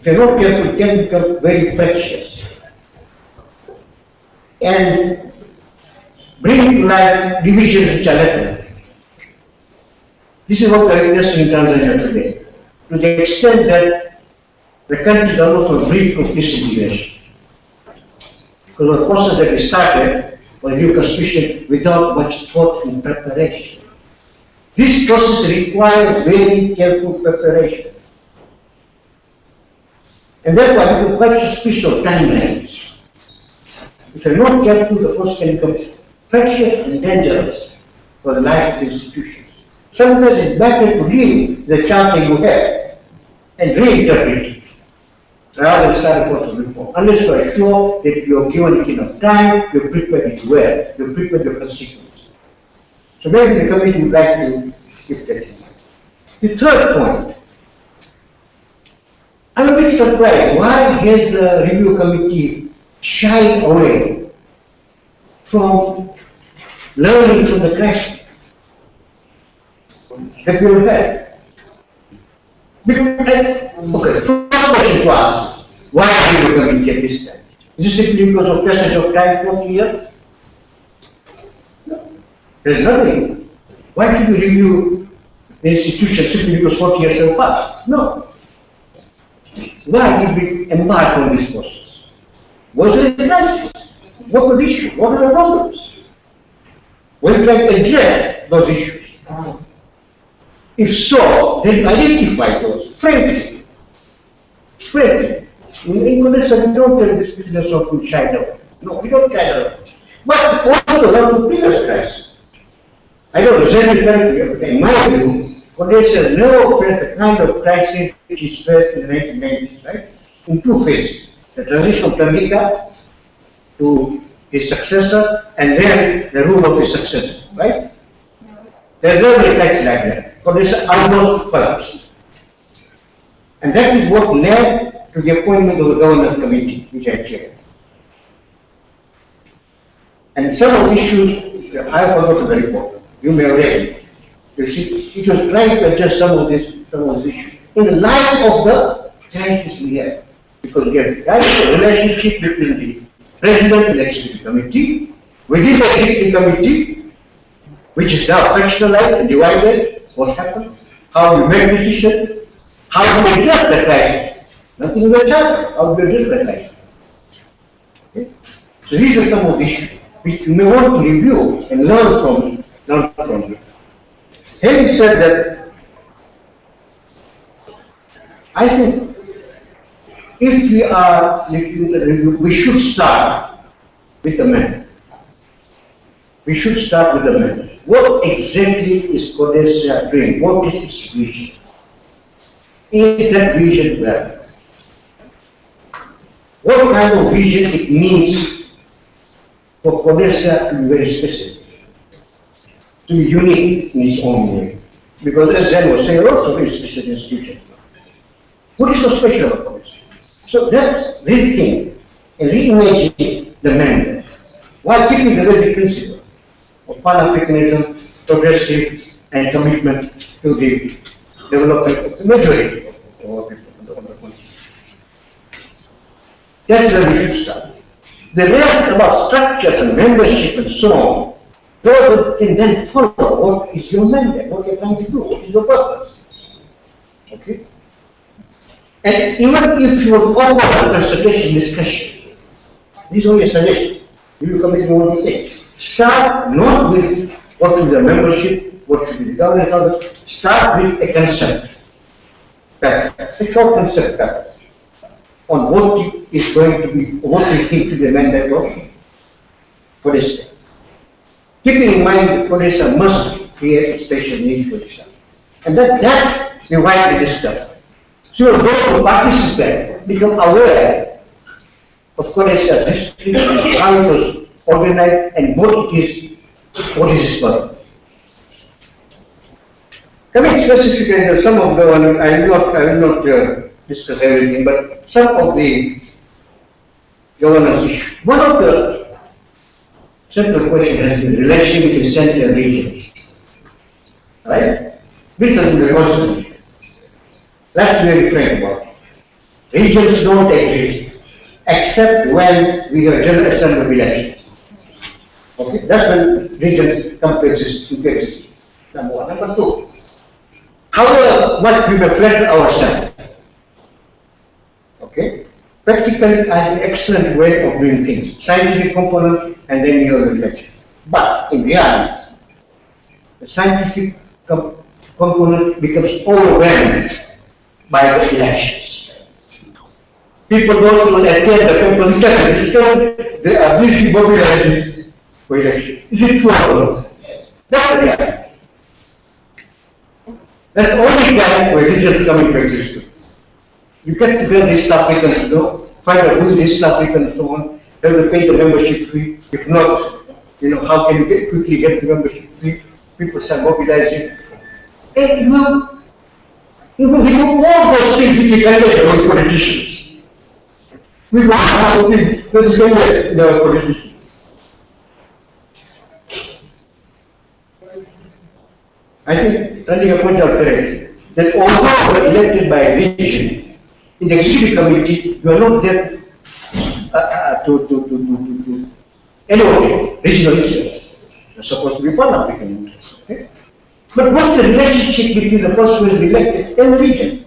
if you're not careful, can become very fractious and bring to life divisions which are latent. This is what we are witnessing in Tanzania today, to the extent that the country is almost on the brink of disintegration. Because the process that we started was new constitution without much thought and preparation. This process requires very careful preparation. And therefore, I become quite suspicious of timelines. If you're not careful, the process can become fractious and dangerous for the life of the institutions. Sometimes it's better to leave the charter you have and reinterpret it rather than start a process of reform. Unless you are sure that you are given enough time, you prepare it well, you prepare your constituents. So maybe the committee would like to keep that in mind. The third point, I'm a bit surprised. Why has the review committee shied away from learning from the crisis that we have had? Because, okay, first question to ask, why the review committee at this time? Is it simply because of passage of time, 4 years? No. There's nothing. Why should we review the institution simply because 40 years have passed? No. Why did we embark on this process? Was it a crisis? What were the issues? What are the problems? We try to address those issues. If so, then identify those. Frankly. In Codesria, we don't tell this business of shy away. No, we don't shy away. But also learn the previous crisis. I don't know exactly correctly, but in my view, Codesria never faced the kind of crisis which is faced in the 1990s, right? In 2 phases. The transition of Tanganyika to his successor, and then the rule of his successor, right? There's never a crisis like that. Codesria almost collapsed. And that is what led to the appointment of the governance committee, which I chaired. And some of the issues, I forgot to the report. You may have read it. You see, it was trying to address some of these issues in the light of the crisis we have. Because we have a relationship between the President and the Executive Committee, within the Executive Committee, which is now fractionalized and divided. What happened? How we make decisions? How do we address the crisis? Nothing in the charter. How do we address the crisis? Okay? So these are some of the issues which you may want to review and learn from it. Having said that, I think if we are looking at the review, we should start with the man. We should start with the man. What exactly is Codesria doing? What is its vision? Is that vision well? What kind of vision it means for Codesria to be very specific, to be unique in its own way? Because as Zen was saying, lots of very specific institutions. What is so special about Codesria? So let's rethink and reimagine the mandate while keeping the basic principle of Pan-Africanism, progressive, and commitment to the development of the majority of our people on the country. That's where we should start. The rest about structures and membership and so on, those can then follow what is your mandate, what you're trying to do, what is your purpose. Okay? And even if you would offer a consultation discussion, this is only a suggestion. You will come to what you say. Start not with what should be the membership, what should be the governance, start with a concept, a short concept pattern on what is going to be, what we think to be the mandate of Codesria. Keeping in mind that Codesria must create a special need for itself. And that we widely discuss. So those who participate become aware of Codesria's history and how it was organized and what is its purpose. Coming specifically to some of the, I will not discuss everything, but some of the governance issues. One of the central questions has been relation with the central regions. Right? This is the Constitution. Let's be very frank about it. Regions don't exist except when we have General Assembly elections. Okay, that's when regions come to exist, number one. Number two, however much we may flatter ourselves, okay, practically I have an excellent way of doing things, scientific component and then you have reflection. But in reality, the scientific component becomes overwhelmed by the elections. People don't even attend the component because they are busy mobilizing for election. Is it true or not? Yes. That's the reality. That's the only time where religions come into existence. You get together East Africans, find out who is East African and so on, have to pay the membership fee. If not, how can you quickly get the membership fee? People start mobilizing. And we do all those things which we can get our politicians. We do all those things that we can get in our politicians. I think Tandika pointed out correctly that although we are elected by a region, in the executive committee, you are not there to anyway, regional interests. You are supposed to be Pan-African interests. Okay? But what's the relationship between the person who is elected and the region?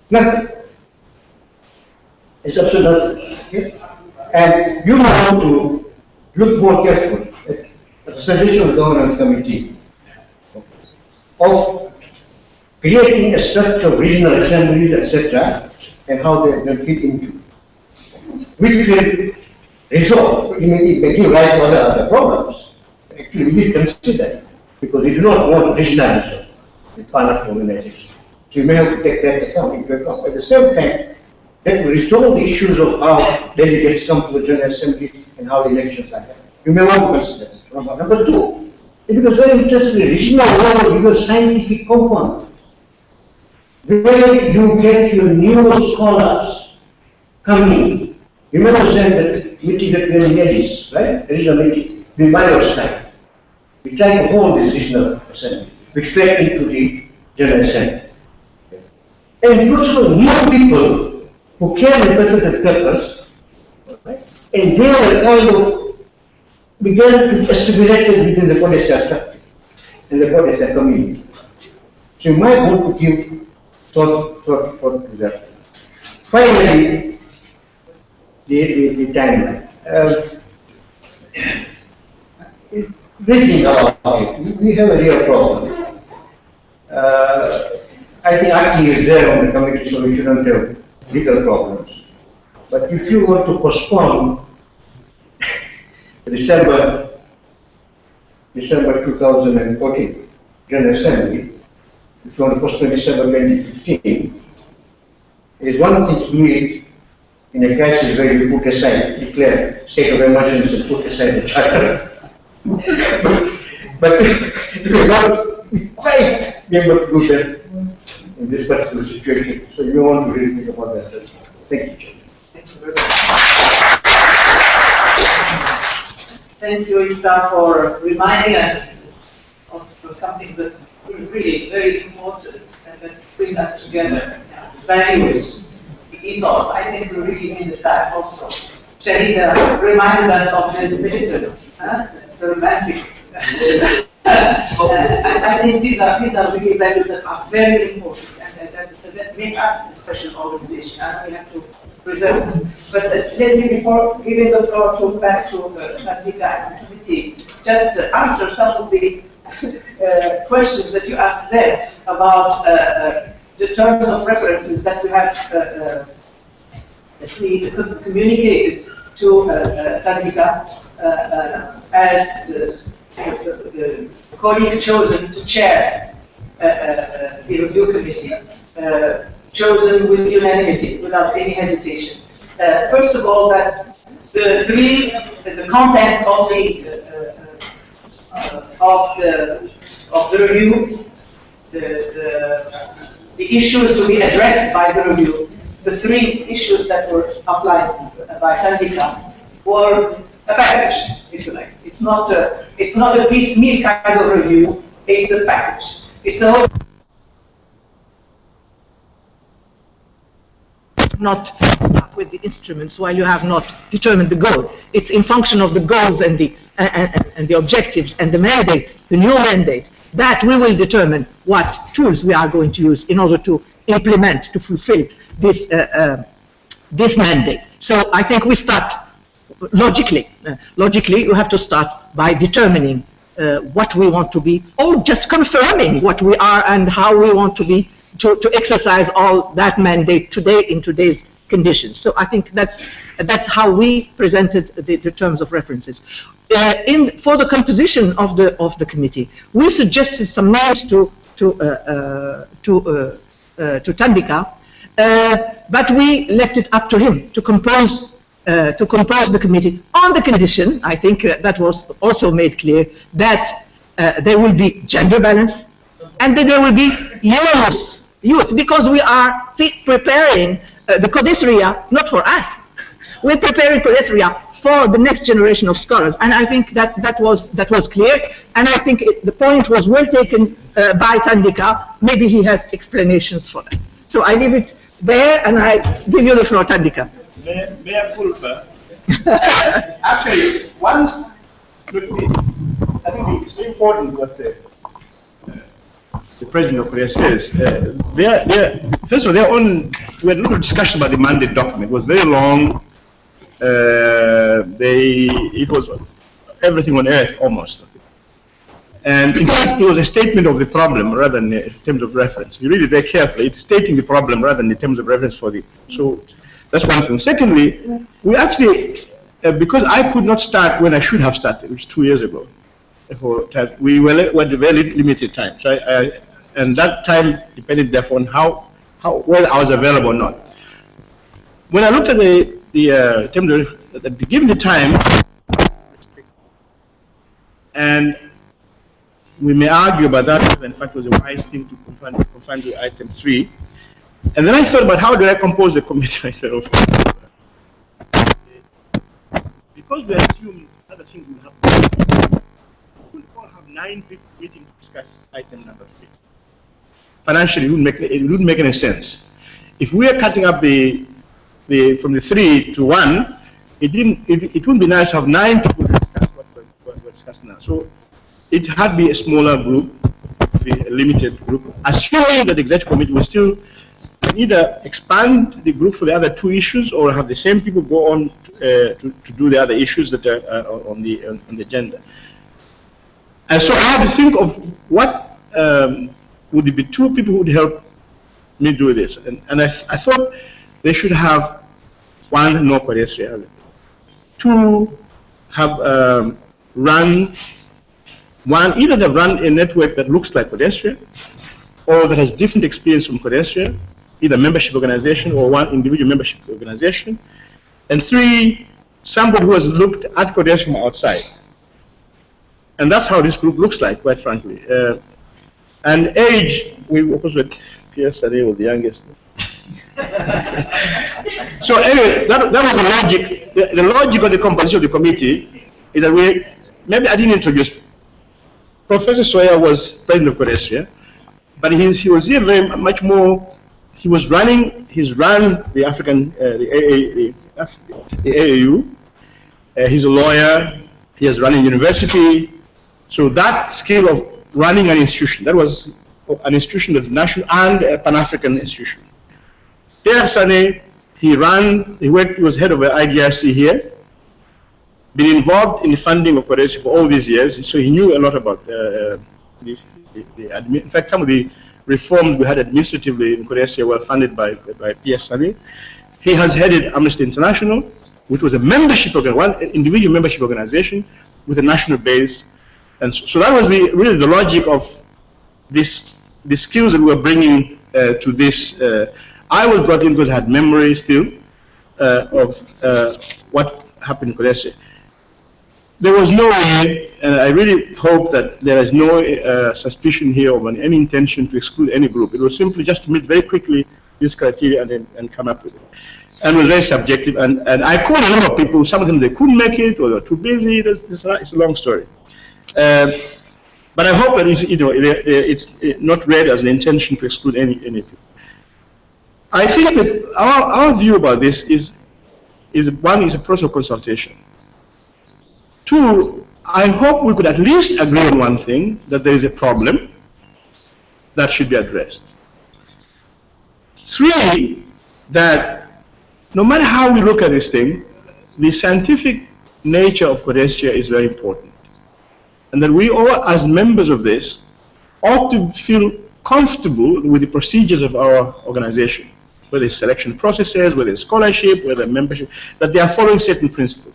Nothing. It's absolutely nothing. Okay? And you have to look more carefully at the suggestion of the governance committee of creating a structure of regional assemblies, etc., and how they will fit into, which will resolve, it may give rise to other problems. Actually, we did consider it, because we do not want regionalism with Pan-African organizations. So you may have to take that into account. At the same time, that will resolve the issues of how delegates come to the General Assembly and how elections are held. You may want to consider that. Number two, it becomes very interesting, regional level, you have scientific component, where you get your new scholars coming. Remember saying that meeting that we had in Addis, right? The regional meeting, the Mayo's time. We tried to hold this regional assembly, which fed into the General Assembly. And you also new people who can represent the purpose, right? And they are kind of began to be assimilated within the Codesria structure and the Codesria community. So you might want to give thought to that. Finally, the timeline. Thinking about it, we have a real problem. I think Aki is there on the committee, so we shouldn't have legal problems. But if you were to postpone December 2014 General Assembly, if you want to postpone December 2015, it is one thing to do it in a crisis where you put aside, declare state of emergency and put aside the charter. but if you are not quite be able to do that in this particular situation, so you want to really think about that. Thank you. Thank you very much. Thank you, Isa, for reminding us of something that is really very important and that bring us together. Values, ethos. I think we really need that also. Shahida reminded us of the militant, the romantic. I think these are really values that are very important and that make us a special organization, and we have to preserve them. But let me, before giving the floor back to Nazika and committee, just answer some of the questions that you asked there about the terms of references that we have communicated to Nazika as the colleague chosen to chair the review committee, chosen with unanimity, without any hesitation. First of all, that the contents of the review, the issues to be addressed by the review, the three issues that were outlined by Tandika were a package, if you like. It's not a piecemeal kind of review. It's a package. It's a whole not start with the instruments while you have not determined the goal. It's in function of the goals and the objectives and the mandate, the new mandate, that we will determine what tools we are going to use in order to implement, to fulfill this this mandate. So I think we start logically. Logically, you have to start by determining what we want to be, or just confirming what we are and how we want to be, to exercise all that mandate today in today's conditions. So I think that's how we presented the terms of references. For the composition of the committee, we suggested some names to Tandika, but we left it up to him to compose the committee on the condition, I think that was also made clear, that there will be gender balance and that there will be youth, because we are preparing the Codesria not for us. We're preparing Codesria for the next generation of scholars, and I think that was clear, and I think the point was well taken by Tandika. Maybe he has explanations for that. So I leave it there, and I give you the floor, Tandika. Mea culpa. Actually, once, I think it's very important what the president of Korea says. First of all, we had a little discussion about the mandate document. It was very long. It was everything on earth almost. And in fact, it was a statement of the problem rather than in terms of reference. If you read it very carefully, it's stating the problem rather than in terms of reference for the. So that's one thing. Secondly, we actually, because I could not start when I should have started, which was 2 years ago, we were a very limited time. So and that time depended therefore on how well I was available or not. When I looked at the terms of given the time, and we may argue about that, whether in fact it was a wise thing to confine to item 3. And then I thought about how do I compose the committee myself. Because we assume other things will happen, we will all have 9 people meeting to discuss item number 3. Financially, it wouldn't make any sense. If we are cutting up from the 3 to 1, it wouldn't be nice to have 9 people to discuss what we're discussing now. So it had to be a smaller group, a limited group, assuming that the executive committee will still either expand the group for the other 2 issues or have the same people go on to do the other issues that are on the agenda. And so I had to think of what would it be 2 people who would help me do this. And I thought they should have 1 know Codesria, 2 have either they've run a network that looks like Codesria, or that has different experience from Codesria, either membership organization or 1 individual membership organization, and 3, somebody who has looked at Codesria from outside. And that's how this group looks like, quite frankly. And age, of course, Pierre Sade was the youngest. So anyway, that was the logic. The logic of the composition of the committee is that maybe I didn't introduce. Professor Sawyer was president of Codesria, but he was here very much more. He's run the African, the AAU. He's a lawyer. He has run a university. So that skill of running an institution, that was an institution that's national and a Pan-African institution. Pierre Sane, he was head of the IDRC here, been involved in the funding of Codesria for all these years, so he knew a lot about in fact, some of the reforms we had administratively in Codesria were funded by Pierre Sane. He has headed Amnesty International, which was a membership an individual membership organization with a national base. And so that was really the logic of the skills that we were bringing to this. I was brought in because I had memory still of what happened in Codesria. There was no way, and I really hope that there is no suspicion here of any intention to exclude any group. It was simply just to meet very quickly this criteria and come up with it. And it was very subjective. And I called a number of people. Some of them, they couldn't make it or they were too busy. It's a long story. But I hope that it's not read as an intention to exclude any people. I think that our view about this is one, is a process of consultation. Two, I hope we could at least agree on one thing, that there is a problem that should be addressed. Three, that no matter how we look at this thing, the scientific nature of Codesria is very important. And that we all, as members of this, ought to feel comfortable with the procedures of our organization, whether it's selection processes, whether it's scholarship, whether membership, that they are following certain principles.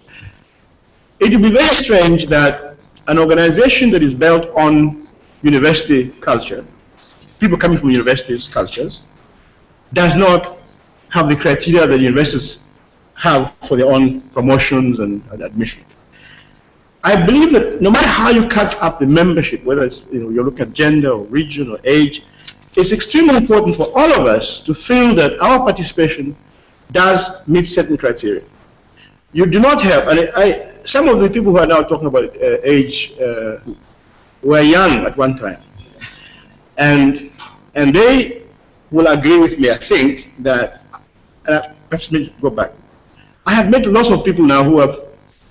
It would be very strange that an organization that is built on university culture, people coming from universities' cultures, does not have the criteria that universities have for their own promotions and admission. I believe that no matter how you cut up the membership, whether it's, you look at gender or region or age, it's extremely important for all of us to feel that our participation does meet certain criteria. You do not have, and some of the people who are now talking about age were young at one time, and they will agree with me, I think, that, perhaps let me go back. I have met lots of people now who have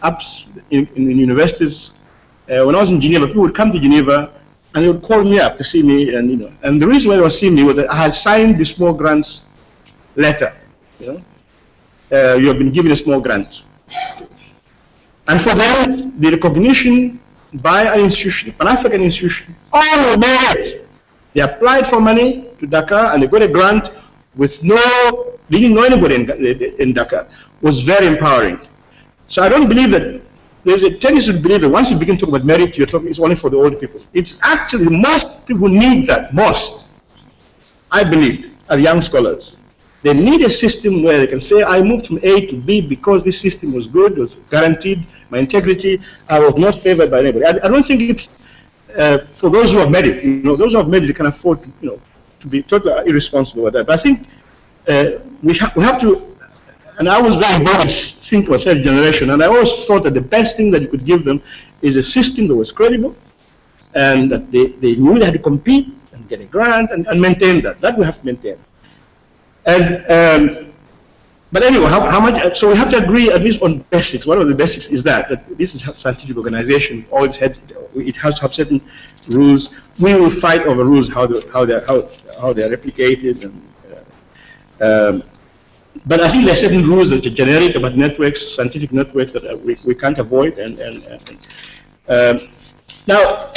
ups in universities. When I was in Geneva, people would come to Geneva and they would call me up to see me, and the reason why they were seeing me was that I had signed the small grants letter. You have been given a small grant. And for them, the recognition by an institution, a Pan-African institution, all merit. They applied for money to Dakar and they got a grant with they didn't know anybody in Dakar. It was very empowering. So I don't believe that there's a tendency to believe that once you begin to talk about merit, you're talking, it's only for the old people. It's actually, most people need that, most. I believe, as young scholars. They need a system where they can say, I moved from A to B because this system was good, was guaranteed my integrity, I was not favored by anybody. I don't think it's for those who have made it. Those who have made it, they can afford to be totally irresponsible with that. But I think we have to, and I was very bold to think of a third generation, and I always thought that the best thing that you could give them is a system that was credible, and that they knew they had to compete and get a grant and maintain that. That we have to maintain. And but anyway, how much? So we have to agree at least on basics. One of the basics is that this is a scientific organization. It has to have certain rules. We will fight over rules, how they are replicated. But I think there are certain rules that are generic about networks, scientific networks, that we can't avoid. Now,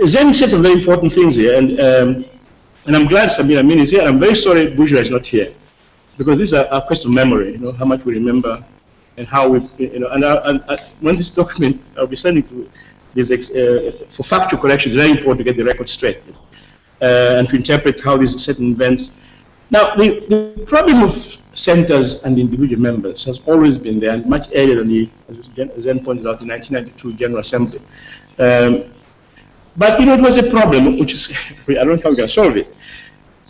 Zen said some very important things here, and I'm glad Samir Amin is here. I'm very sorry Bourgeois is not here, because this is a question of memory. How much we remember, and how we, and when this document I'll be sending to this for factual correction, it's very important to get the record straight, and to interpret how these certain events. Now, the problem of centers and individual members has always been there, and much earlier than as Zen pointed out, the 1992 General Assembly. But it was a problem, which is, I don't know how we can solve it.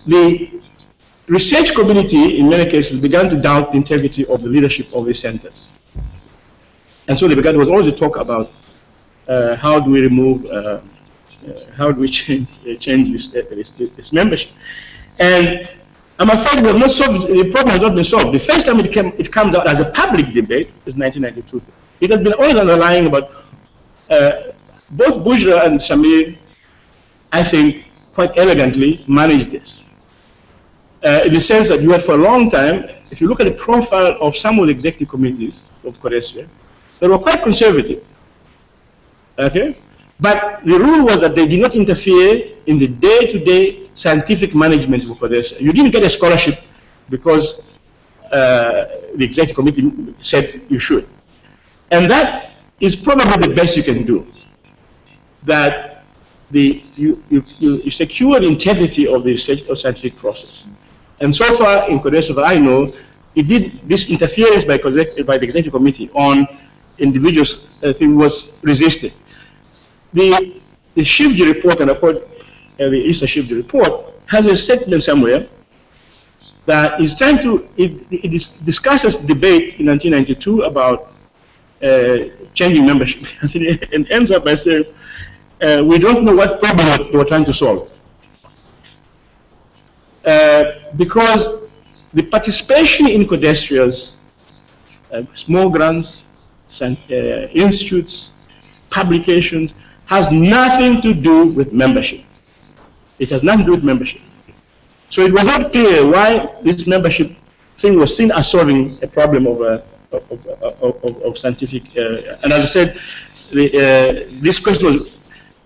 The research community, in many cases, began to doubt the integrity of the leadership of these centers. And so there was always a talk about how do we remove, how do we change this membership. And I'm afraid we have not solved, the problem has not been solved. The first time it comes out as a public debate is 1992. It has been always underlying about both Bourgeois and Samir, I think, quite elegantly managed this. In the sense that you had for a long time, if you look at the profile of some of the executive committees of Codesria, they were quite conservative. Okay? But the rule was that they did not interfere in the day-to-day scientific management of Codesria. You didn't get a scholarship because the executive committee said you should. And that is probably the best you can do. That you secure the integrity of the research or scientific process. And so far in Codesria, I know, this interference by the executive committee on individuals thing was resisted. The Shivji report, and the Issa Shivji report, has a statement somewhere that is trying to, it discusses debate in 1992 about changing membership, and ends up by saying, we don't know what problem they were trying to solve. Because the participation in Codesria's small grants, institutes, publications, has nothing to do with membership. It has nothing to do with membership. So it was not clear why this membership thing was seen as solving a problem of scientific. And as I said, this question was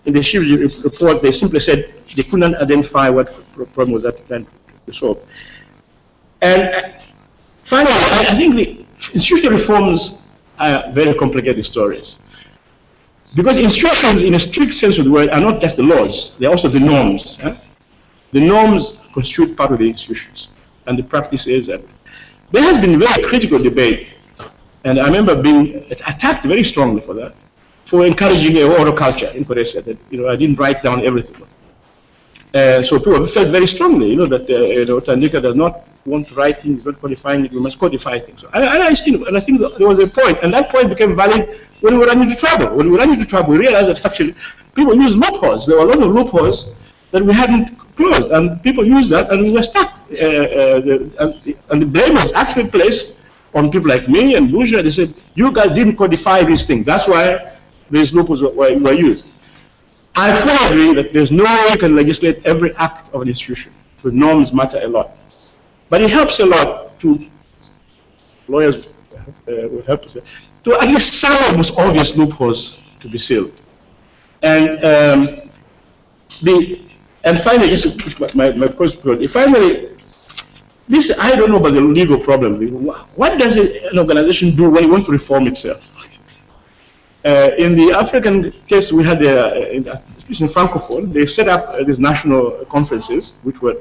in the chief report. They simply said they couldn't identify what problem was that trying to solve. And finally, I think the institutional reforms are very complicated stories. Because institutions, in a strict sense of the word, are not just the laws, they're also the norms. The norms constitute part of the institutions, and the practices. There has been very critical debate, and I remember being attacked very strongly for that, for encouraging a oral culture in Codesria. That I didn't write down everything. So people felt very strongly, that Tandika does not want writing, is not codifying it. We must codify things. And I think there was a point, and that point became valid when we ran into trouble. When we ran into trouble, we realized that actually people use loopholes. There were a lot of loopholes that we hadn't closed, and people used that, and we were stuck. And the blame was actually placed on people like me and Bourgeois. They said, you guys didn't codify these things. That's why these loopholes were used. I fully agree that there's no way you can legislate every act of an institution. The norms matter a lot. But it helps a lot to, lawyers will help us, to at least some of the most obvious loopholes to be sealed. And finally, just my first point, finally, this, I don't know about the legal problem. What does an organization do when it wants to reform itself? In the African case, we had, especially in Francophone, they set up these national conferences, which were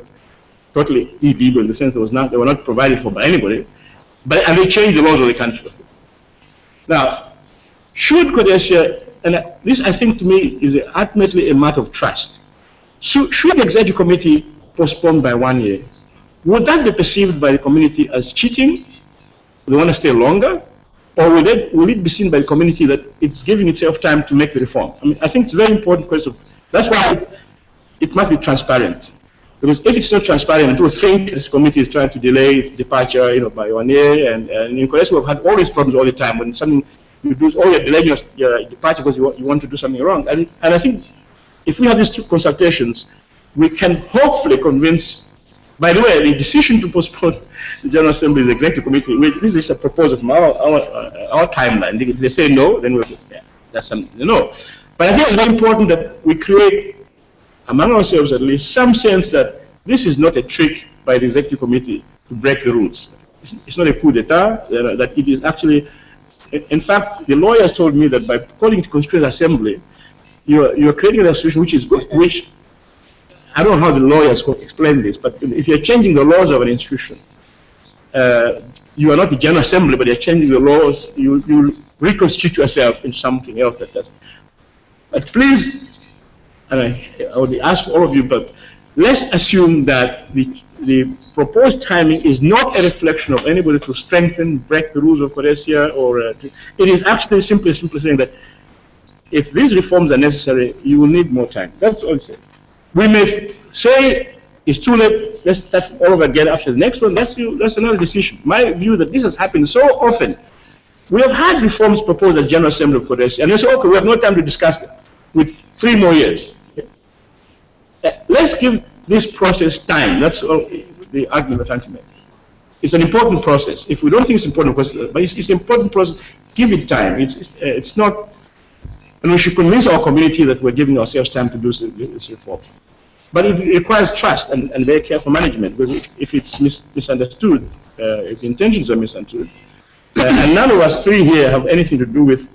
totally illegal in the sense they were not provided for by anybody, and they changed the laws of the country. Now, should Codesria, and this I think to me is ultimately a matter of trust, should the executive committee postpone by 1 year, would that be perceived by the community as cheating? They want to stay longer? Or will it be seen by the community that it's giving itself time to make the reform? I mean, I think it's a very important question. That's why it must be transparent. Because if it's not transparent, people think this committee is trying to delay its departure, by 1 year. And in Codesria, we've had all these problems all the time. When something you do, you're delaying your departure because you want to do something wrong. And I think if we have these two consultations, we can hopefully convince. By the way, the decision to postpone the General Assembly's executive committee, this is a proposal from our timeline. If they say no, then that's something, no. But I think it's very important that we create, among ourselves at least, some sense that this is not a trick by the executive committee to break the rules. It's not a coup d'etat, that it is actually, in fact, the lawyers told me that by calling it Constituent Assembly, you're creating an institution which is good, which, I don't know how the lawyers explain this, but if you're changing the laws of an institution, you are not the General Assembly, but you're changing the laws, you reconstitute yourself in something else that does. But please, and I would ask all of you, but let's assume that the proposed timing is not a reflection of anybody to strengthen, break the rules of Codesria, or it is actually simply saying that if these reforms are necessary, you will need more time. That's all it says. We may say it's too late, let's start all over again after the next one. That's another decision. My view that this has happened so often. We have had reforms proposed at General Assembly of Codesria, and they say, okay, we have no time to discuss them with 3 more years. Let's give this process time. That's all the argument we're trying to make. It's an important process. If we don't think it's important, but it's an important process, give it time. It's not. And we should convince our community that we're giving ourselves time to do this reform. But it requires trust and very careful management, because if it's misunderstood, if the intentions are misunderstood, and none of us 3 here have anything to do with,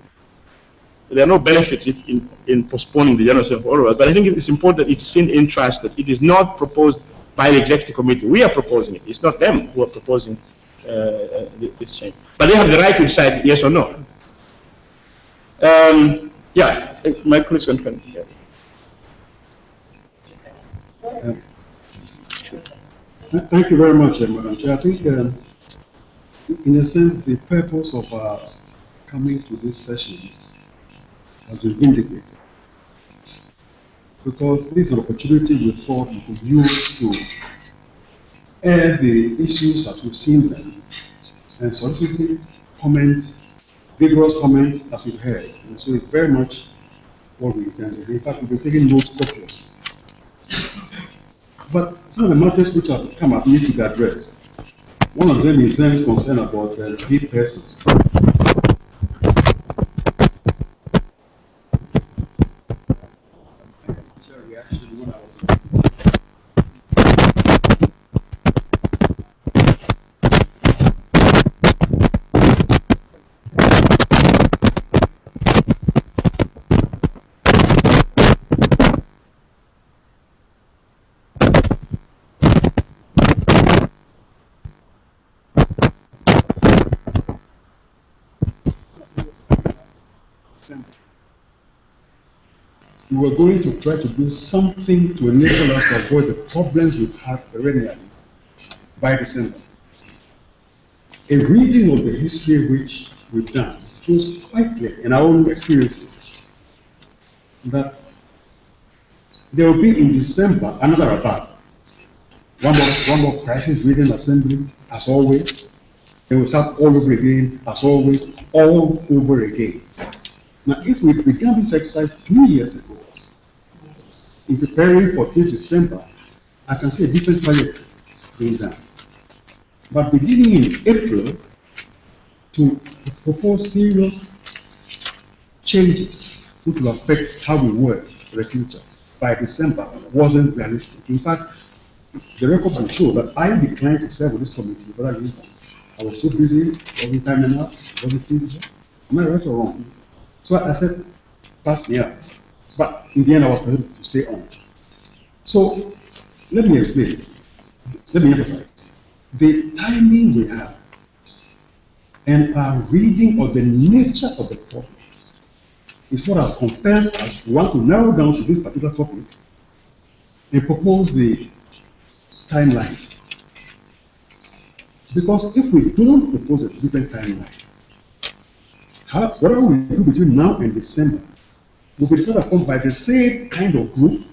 there are no benefits in postponing the General Assembly for all of us, but I think it's important that it's seen in trust, that it is not proposed by the Executive Committee. We are proposing it. It's not them who are proposing this change. But they have the right to decide yes or no. Yeah, my colleagues can continue. Thank you very much, Madam Chair. I think, in a sense, the purpose of coming to this session has been vindicated. Because this is an opportunity we thought we could use to air the issues as we've seen them and soliciting comments, vigorous comments as we've heard. And so it's very much what we intend to do. In fact, we've been taking notes copious. But some of the matters which have come up need to be addressed. One of them is Zen's concern about deep persons. We were going to try to do something to enable us to avoid the problems we've had perennially by December. A reading of the history which we've done shows quite clearly in our own experiences that there will be in December another about one more crisis reading assembly as always. They will start all over again as always, all over again. Now, if we began this exercise 2 years ago, in preparing for this December, I can see a different project being done. But beginning in April, to propose serious changes which will affect how we work for the future by December wasn't realistic. In fact, the record will show that I declined to serve on this committee for that reason. I was so busy, wasn't time enough, wasn't feasible. Am I right or wrong? So I said, pass me up. But in the end, I was able to stay on. So let me explain. Let me emphasize. The timing we have and our reading of the nature of the problem is what has compelled us to want to narrow down to this particular topic and propose the timeline. Because if we don't propose a different timeline, whatever we do between now and December will be decided upon by the same kind of group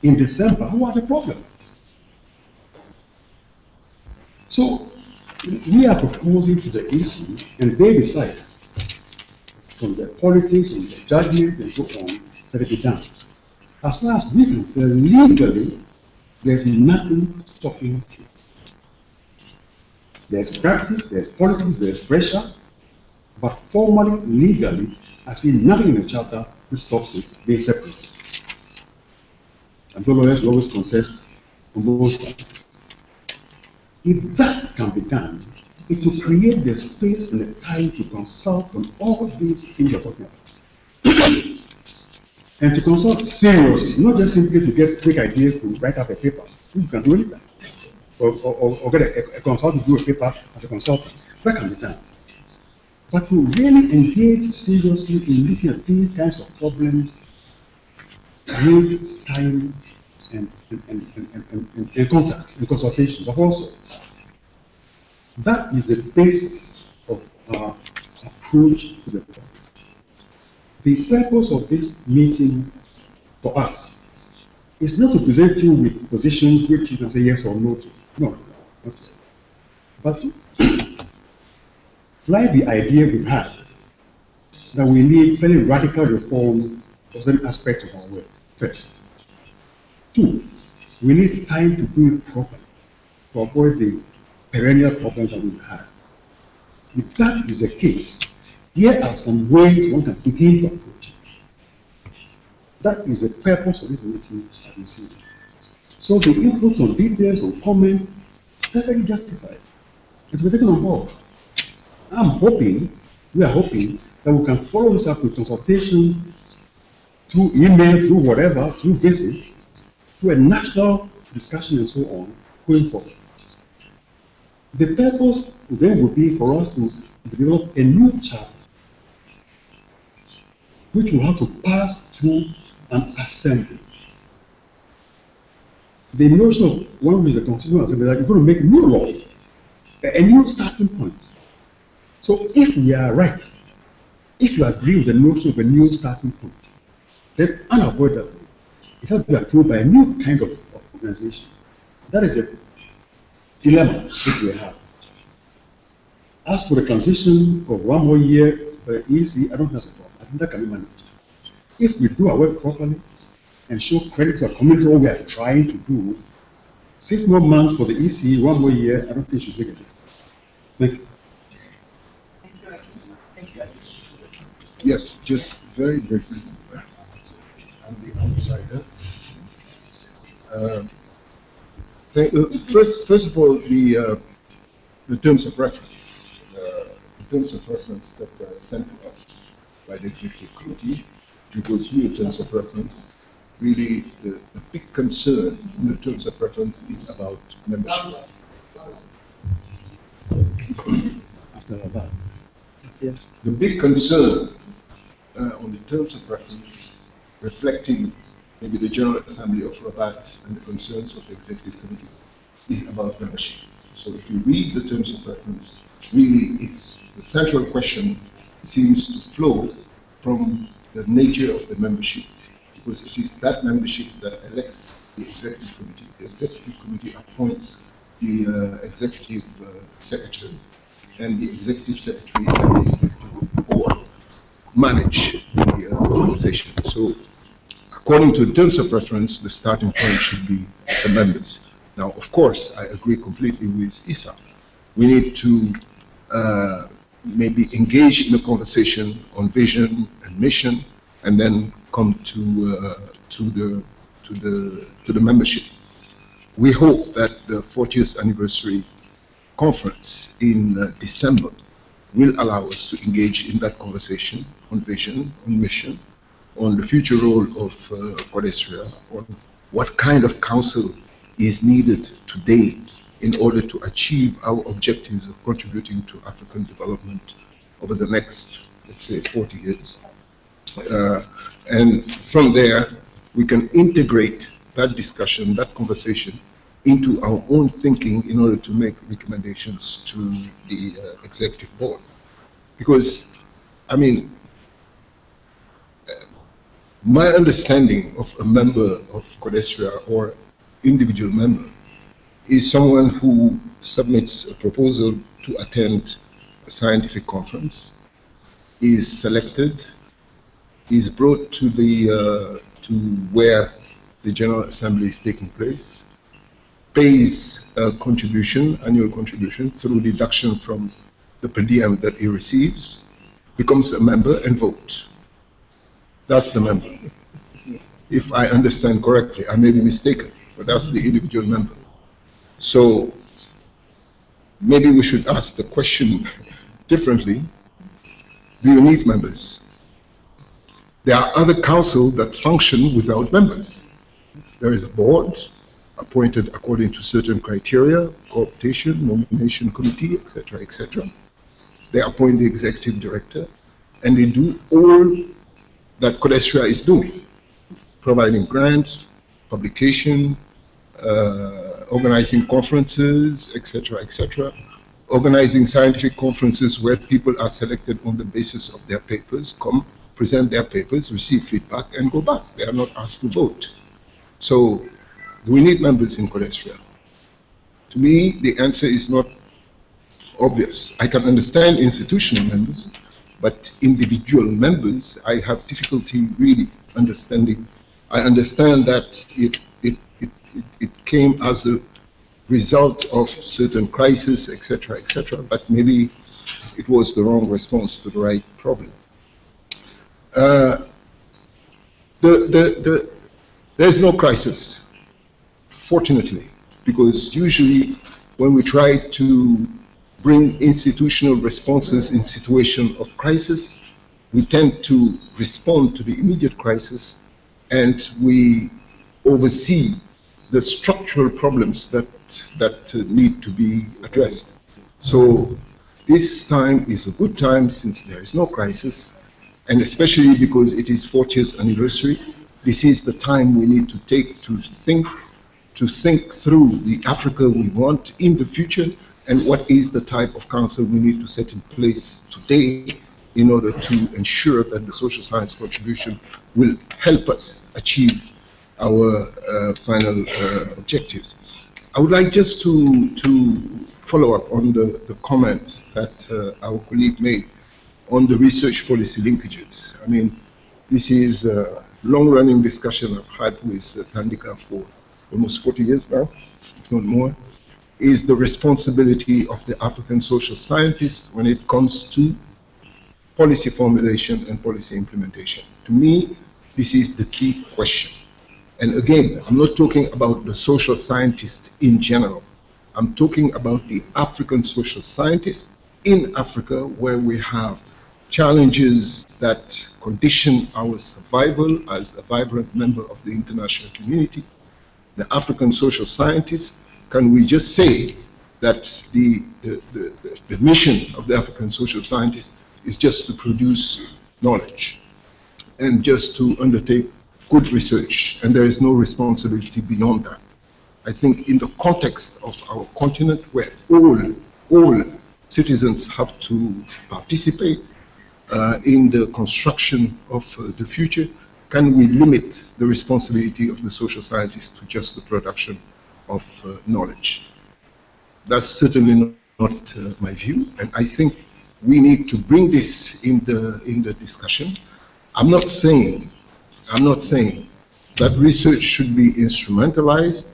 in December who are the problem. So we are proposing to the EC and they decide from their politics and their judgment and so on that it be done. As far as we can tell legally, there's nothing stopping it. There's practice, there's politics, there's pressure, but formally, legally, I see nothing in the charter which stops it being separate. And the lawyers will always contest on both sides. If that can be done, it will create the space and the time to consult on all these things you're talking about. And to consult seriously, not just simply to get quick ideas to write up a paper. You can do anything. Or get a consultant to do a paper as a consultant. That can be done. But to really engage seriously in looking at these kinds of problems needs time and contact and consultations of all sorts. That is the basis of our approach to the problem. The purpose of this meeting for us is not to present you with positions which you can say yes or no to. No, not so. But to fly the idea we had that we need fairly radical reform of certain aspects of our work, first. 2, we need time to do it properly to avoid the perennial problems that we've had. If that is the case, here are some ways one can begin to approach it. That is the purpose of this meeting, as we see. So the input on details or comment, perfectly justified. It will be taken on board. We are hoping that we can follow this up with consultations, through email, through whatever, through visits, through a national discussion and so on, going forward. The purpose then would be for us to develop a new chapter, which will have to pass through an assembly. The notion of one with the Constitutional Assembly that you're going to make new law, a new starting point. So if we are right, if you agree with the notion of a new starting point, then unavoidably, it has to be approved by a new kind of organization. That is dilemma that we have. As for the transition of 1 more year EC, I don't have a problem. I think that can be managed. If we do our work properly and show credit to our community, what we are trying to do, 6 more months for the EC, 1 more year, I don't think it should make a difference. Thank you. Yes, just very briefly. I'm the outsider. First of all, the terms of reference. The terms of reference that were sent to us by the Executive Committee, to go through the terms of reference, really the big concern in the terms of reference is about membership. After that. Yes. The big concern on the terms of reference, reflecting maybe the General Assembly of Rabat and the concerns of the Executive Committee, is about membership. So if you read the terms of reference, really it's the central question seems to flow from the nature of the membership, because it is that membership that elects the Executive Committee. The Executive Committee appoints the Executive Secretary, and the Executive Secretary and the Executive Board manage the organization. So, according to the terms of reference, the starting point should be the members. Now, of course, I agree completely with Issa. We need to maybe engage in a conversation on vision and mission, and then come to the membership. We hope that the 40th anniversary conference in December will allow us to engage in that conversation on vision, on mission, on the future role of Codesria, on what kind of council is needed today in order to achieve our objectives of contributing to African development over the next, let's say, 40 years. And from there, we can integrate that discussion, that conversation, into our own thinking in order to make recommendations to the executive board. Because, I mean, my understanding of a member of Codesria or individual member is someone who submits a proposal to attend a scientific conference, is selected, is brought to the to where the General Assembly is taking place, pays a contribution, annual contribution, through deduction from the per diem that he receives, becomes a member and votes. That's the member. If I understand correctly, I may be mistaken, but that's the individual member. So maybe we should ask the question differently. Do you need members? There are other councils that function without members. There is a board appointed according to certain criteria, cooptation, nomination committee, etc., etc. They appoint the executive director, and they do all that Codesria is doing, providing grants, publication, organizing conferences, etc., etc., organizing scientific conferences where people are selected on the basis of their papers, come, present their papers, receive feedback, and go back. They are not asked to vote. So, do we need members in Codesria? To me, the answer is not obvious. I can understand institutional members, but individual members, I have difficulty really understanding. I understand that it came as a result of certain crises, etc., etc., but maybe it was the wrong response to the right problem. There's no crisis, fortunately, because usually when we try to bring institutional responses in situation of crisis, we tend to respond to the immediate crisis, and we oversee the structural problems that need to be addressed. So this time is a good time since there is no crisis, and especially because it is 40th anniversary, this is the time we need to take to think through the Africa we want in the future, and what is the type of council we need to set in place today in order to ensure that the social science contribution will help us achieve our final objectives. I would like just to follow up on the comment that our colleague made on the research policy linkages. I mean, this is a long-running discussion I've had with Thandika for almost 40 years now, if not more, is the responsibility of the African social scientists when it comes to policy formulation and policy implementation. To me, this is the key question. And again, I'm not talking about the social scientists in general. I'm talking about the African social scientists in Africa, where we have challenges that condition our survival as a vibrant member of the international community. The African social scientists, can we just say that the mission of the African social scientists is just to produce knowledge and just to undertake good research, and there is no responsibility beyond that? I think in the context of our continent, where all citizens have to participate in the construction of the future, can we limit the responsibility of the social scientists to just the production of knowledge? That's certainly not my view, and I think we need to bring this in the discussion. I'm not saying that research should be instrumentalized.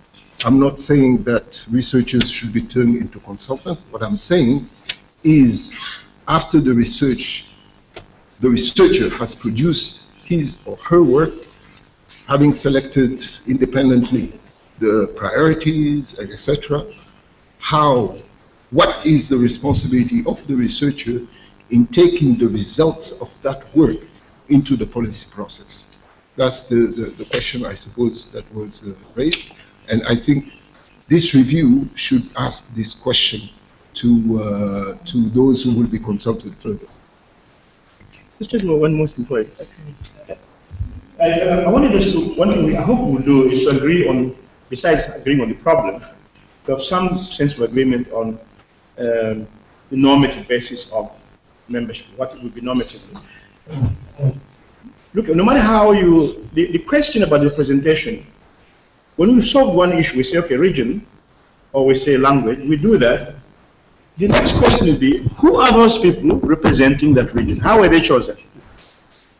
I'm not saying that researchers should be turned into consultants. What I'm saying is, after the researcher has produced his or her work, having selected independently the priorities, etc., what is the responsibility of the researcher in taking the results of that work into the policy process? That's the question, I suppose, that was raised. And I think this review should ask this question to those who will be consulted further. Just one more thing for it. I wanted us to, one thing I hope we'll do is to agree on, besides agreeing on the problem, to have some sense of agreement on the normative basis of membership, what it would be normative. Look, no matter how the question about representation, when we solve one issue, we say, okay, region, or we say language, we do that. The next question will be, who are those people representing that region? How were they chosen?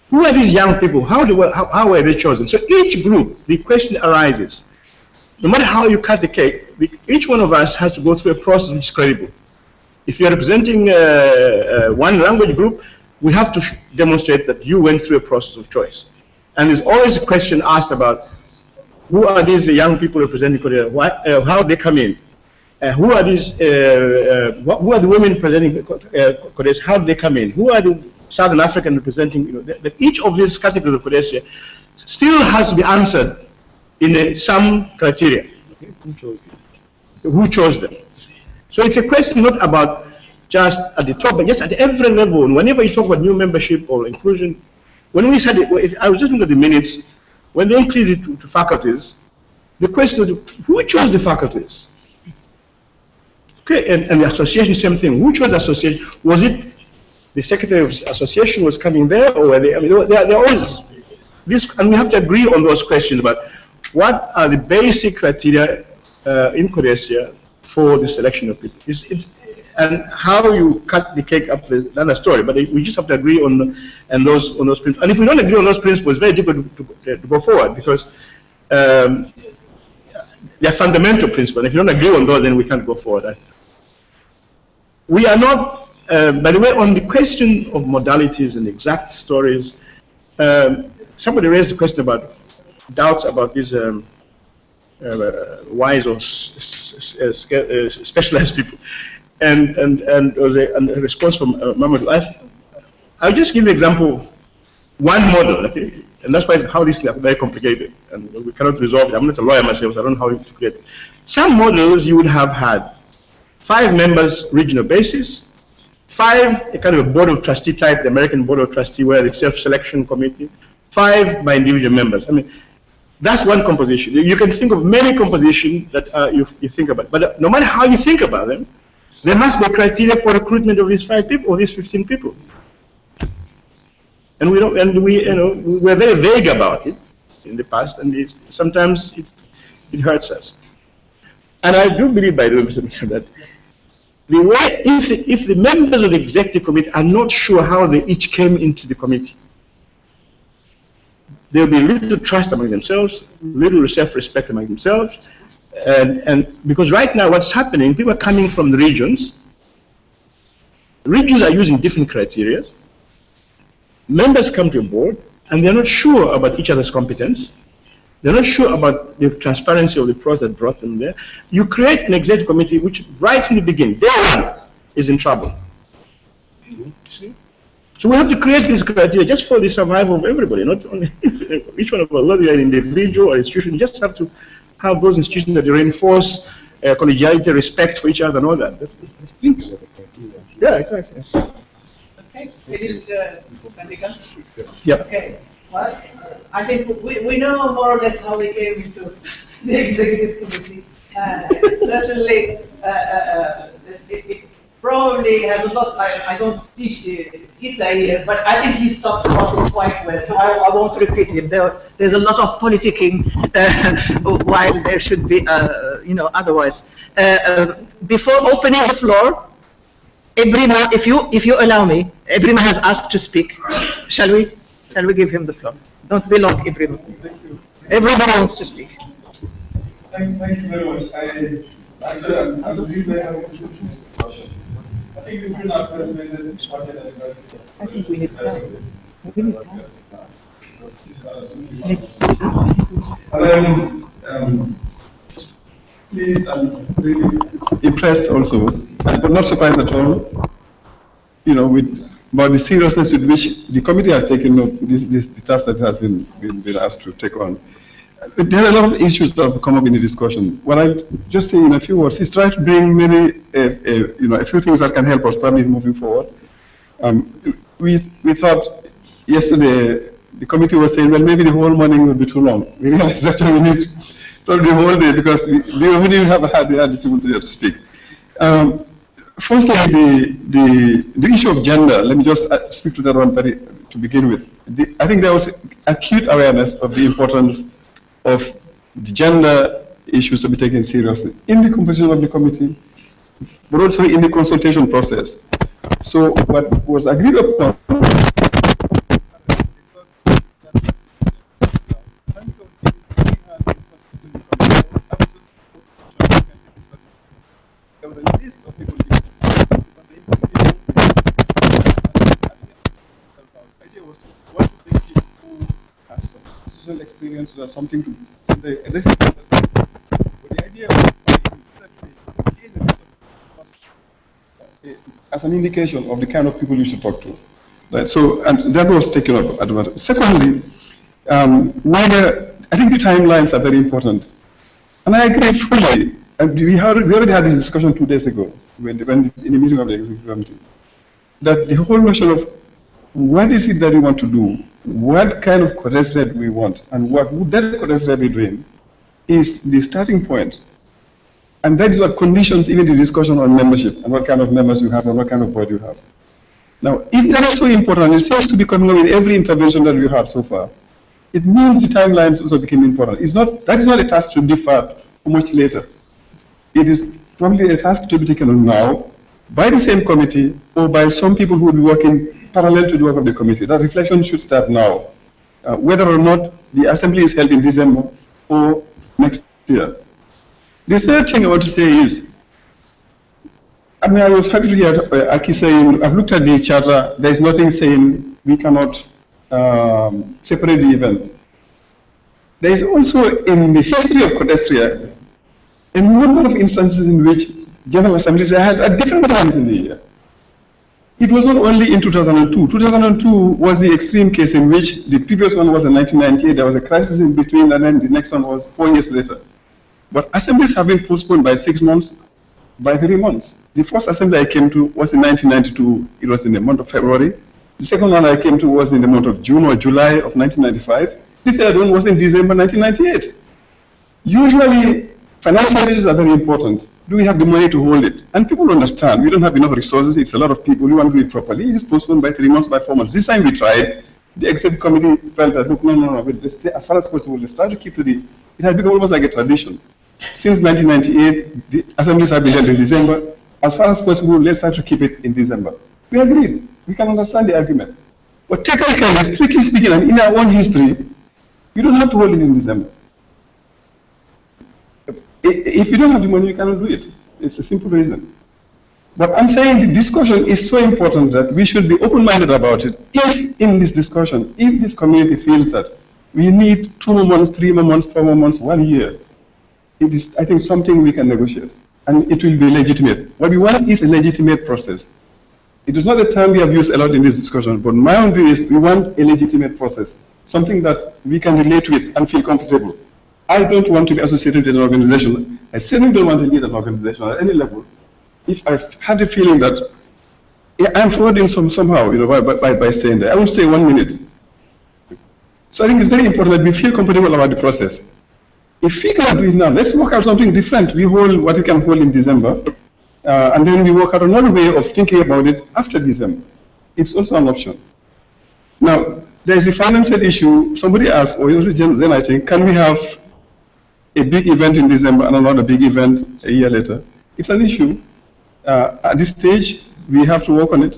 Who are these young people? How were they chosen? So each group, the question arises. No matter how you cut the cake, each one of us has to go through a process which is credible. If you're representing one language group, we have to demonstrate that you went through a process of choice. And there's always a question asked about, who are these young people representing Korea? How they come in? Who are these? Who are the women representing Codesria? How do they come in? Who are the Southern African representing? That each of these categories of Codesria still has to be answered in some criteria. Who chose them? So it's a question not about just at the top, but just at every level. And whenever you talk about new membership or inclusion, when we said it, I was just looking at the minutes, when they included to faculties, the question was, who chose the faculties? Okay, and the association, same thing. Who chose the association? Was it the secretary of the association was coming there, or were they? I mean, they're always this, and we have to agree on those questions about what are the basic criteria in Codesria for the selection of people. And how you cut the cake up is another story. But we just have to agree on those principles. And if we don't agree on those principles, it's very difficult to go forward, because they're fundamental principles. If you don't agree on those, then we can't go forward. We are not, by the way, on the question of modalities and exact stories, somebody raised the question about doubts about these wise or specialized people. And there was a response from Mamadou. I'll just give you an example of one model, okay? And that's why how these are very complicated, and we cannot resolve it. I'm not a lawyer myself, so I don't know how to create it. Some models you would have had 5 members regional basis, 5 a kind of a board of trustee type, the American board of trustee, where the self-selection committee, 5 by individual members. I mean, that's one composition. You can think of many compositions that you think about, but no matter how you think about them, there must be a criteria for recruitment of these 5 people or these 15 people. And we're very vague about it. in the past, and sometimes it hurts us. And I do believe, by the way, Mr. Minister, that if the members of the executive committee are not sure how they each came into the committee, there will be little trust among themselves, little self-respect among themselves, and because right now what's happening, people are coming from the regions. Regions are using different criteria. Members come to a board, and they're not sure about each other's competence. They're not sure about the transparency of the process that brought them there. You create an executive committee which, right from the beginning, day one, is in trouble. See? So we have to create this criteria just for the survival of everybody, not only each one of us, whether you're an individual or institution. You just have to have those institutions that reinforce collegiality, respect for each other, and all that. Let's think about the criteria. Yeah, exactly. Okay, finished, Sandika? Yep. Okay. Well, I think we know more or less how we came into the executive committee. Certainly, it probably has a lot. I don't see Issa here, but I think he's talked about it quite well, so I won't repeat him. There's a lot of politicking while there should be, otherwise. Before opening the floor, Ebrima, if you allow me, Ebrima has asked to speak. Shall we give him the floor? Don't be long, Ebrima. Everybody wants to speak. Thank you very much. I believe we have this discussion. I think we've been asked to mention budget and advisory. I think we need time. Please, I'm really impressed also, but not surprised at all, about the seriousness with which the committee has taken up the task that has been asked to take on. There are a lot of issues that have come up in the discussion. What I just say in a few words is try to bring a few things that can help us probably moving forward. We thought yesterday the committee was saying, well, maybe the whole morning will be too long. We realized that we need probably the whole day because we only have had the people to speak. Firstly, the issue of gender. Let me just speak to that one to begin with. I think there was acute awareness of the importance of the gender issues to be taken seriously in the composition of the committee, but also in the consultation process. So what was agreed upon there was a list of people the idea was what to bring people who have some institutional experience or something to address it. But the idea was as an indication of the kind of people you should talk to. Right? So, and that was taken up advantage. Secondly, I think the timelines are very important. And I agree fully. And we already had this discussion 2 days ago when in the meeting of the executive committee, that the whole notion of what is it that we want to do, what kind of Codesria do we want, and what would that Codesria be doing, is the starting point. And that is what conditions even the discussion on membership and what kind of members you have and what kind of board you have. Now, if that is so important, it seems to be coming up in every intervention that we had so far. It means the timelines also became important. That is not a task to defer much later. It is probably a task to be taken on now by the same committee or by some people who will be working parallel to the work of the committee. That reflection should start now, whether or not the assembly is held in December or next year. The third thing I want to say is, I was happy to hear Aki saying, I've looked at the charter, there is nothing saying we cannot separate the events. There is also in the history of Codesria a number of instances in which General Assemblies were held at different times in the year. It was not only in 2002. 2002 was the extreme case in which the previous one was in 1998. There was a crisis in between, and then the next one was 4 years later. But assemblies have been postponed by 6 months, by 3 months. The first assembly I came to was in 1992. It was in the month of February. The second one I came to was in the month of June or July of 1995. The third one was in December 1998. Usually, financial issues are very important. Do we have the money to hold it? And people understand. We don't have enough resources. It's a lot of people. We want to do it properly. It's postponed by 3 months, by 4 months. This time we tried. The executive committee felt that, look, no, let's say, as far as possible, let's try to keep to the, it had become almost like a tradition. Since 1998, the assemblies have been held in December. As far as possible, let's try to keep it in December. We agreed. We can understand the argument. But technically, strictly speaking, and in our own history, you don't have to hold it in December. If you don't have the money, you cannot do it. It's a simple reason. But I'm saying the discussion is so important that we should be open-minded about it. If in this discussion, if this community feels that we need 2 more months, 3 more months, 4 more months, 1 year, it is, I think, something we can negotiate. And it will be legitimate. What we want is a legitimate process. It is not a term we have used a lot in this discussion, but my own view is we want a legitimate process, something that we can relate with and feel comfortable. I don't want to be associated with an organization. I certainly don't want to lead an organization at any level. If I had the feeling that I'm frauding somehow, by staying there, I won't stay 1 minute. So I think it's very important that we feel comfortable about the process. If we cannot do it now, let's work out something different. We hold what we can hold in December, and then we work out another way of thinking about it after December. It's also an option. Now, there's a financial issue. Somebody asked, or it was Zen, I think, can we have a big event in December and another big event a year later? It's an issue. At this stage, we have to work on it.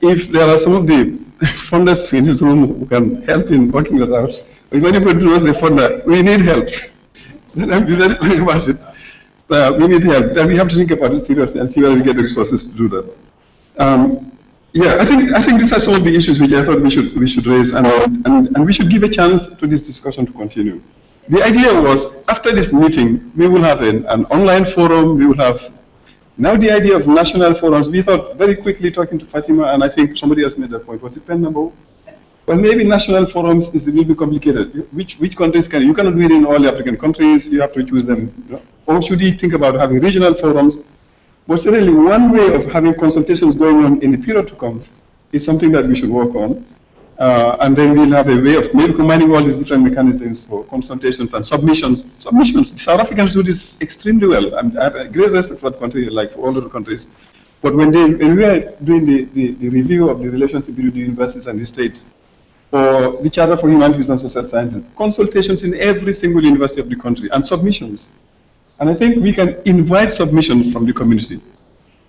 If there are some of the funders in this room who can help in working that out, if anybody knows a funder, we need help. Then I'll be very clear about it. We need help. Then we have to think about it seriously and see whether we get the resources to do that. Yeah, I think these are some of the issues which I thought we should raise, and we should give a chance to this discussion to continue. The idea was, after this meeting, we will have an online forum. We will have now the idea of national forums. We thought very quickly, talking to Fatima, and I think somebody else made that point. Was it pen number? Well, maybe national forums is a little bit complicated. Which countries can you cannot do it in all the African countries? You have to choose them. Or should we think about having regional forums? But certainly, one way of having consultations going on in the period to come is something that we should work on. And then we'll have a way of maybe combining all these different mechanisms for consultations and submissions. South Africans do this extremely well. I have a great respect for that country, like for all other countries. But when we are doing the review of the relationship between the universities and the state, or the Charter for Humanities and Social Sciences, consultations in every single university of the country, and submissions. And I think we can invite submissions from the community.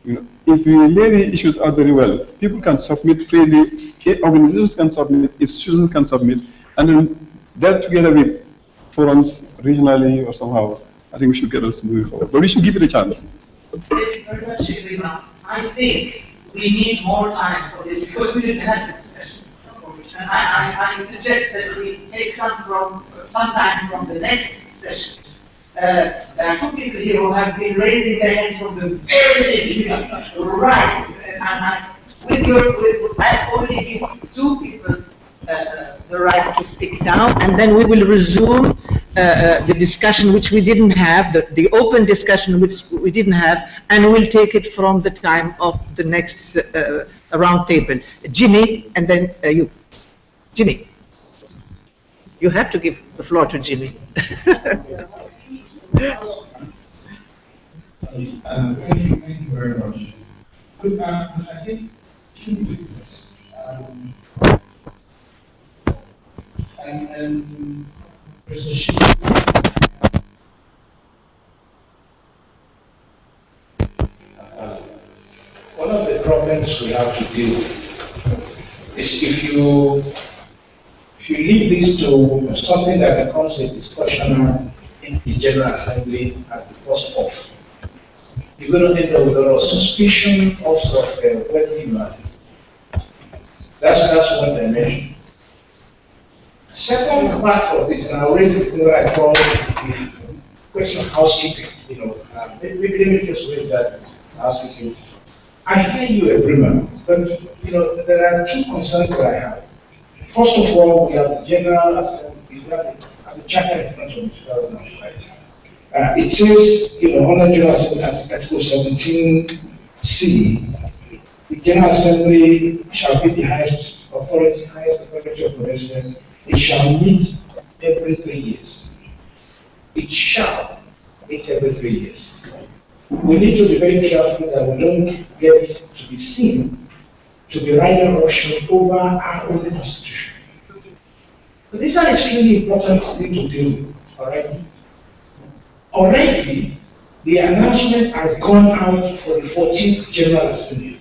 If we lay the issues out very well, people can submit freely, organizations can submit, institutions can submit, and then that together with forums regionally or somehow, I think we should get us moving forward. But we should give it a chance. Thank you very much, everyone. I think we need more time for this because we didn't have the discussion. And I suggest that we take some time from the next session. There are 2 people here who have been raising their hands from the very beginning. Right. And I already give 2 people the right to speak now, and then we will resume the discussion which we didn't have, the open discussion which we didn't have, and we'll take it from the time of the next round table. Jimmy, and then you. Jimmy, you have to give the floor to Jimmy. Thank you very much. Good, I think 2 witnesses. And Professor Shi. One of the problems we have to deal with is if you leave this to something that becomes a discussion in the General Assembly at the first off, you're going to end up with a lot of suspicion also of whether you are. That's one dimension. Second part of this, and I'll raise it in what I call the question of housekeeping. Maybe let me just raise that housekeeping. I hear you, agreement, but there are 2 concerns that I have. First of all, we have the General Assembly, we have the Charter in front of me, 2005. It says, under General Assembly Article 17C, the General Assembly shall be the highest authority of Codesria. It shall meet every 3 years. It shall meet every 3 years. We need to be very careful that we don't get to be seen to be riding roughshod over our own constitution. But these are extremely important things to deal with, all right? Already, the announcement has gone out for the 14th General Assembly.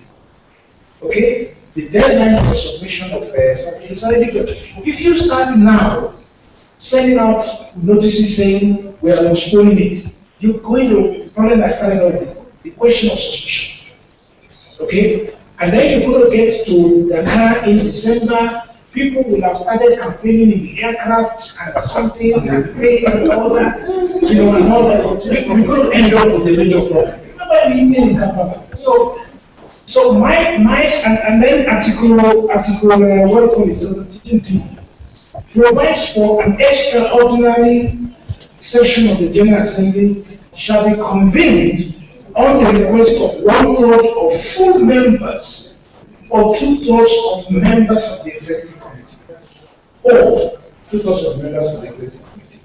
Okay? The deadline for submission of something is already good. If you start now sending out notices saying we are postponing it, you're going to the problem that's starting out with the question of suspicion. Okay? And then you're going to get to Dakar in December. People will have started campaigning in the aircraft and something, and paying and all that, you know, and all that. We're going to end up with a major problem. Remember the evening in Kampala. So and then article what do you call it, 17D provides for an extraordinary session of the General Assembly shall be convened on the request of 1/3 of full members or 2/3 of members of the executive committee. Or 2/3 of members of the executive committee.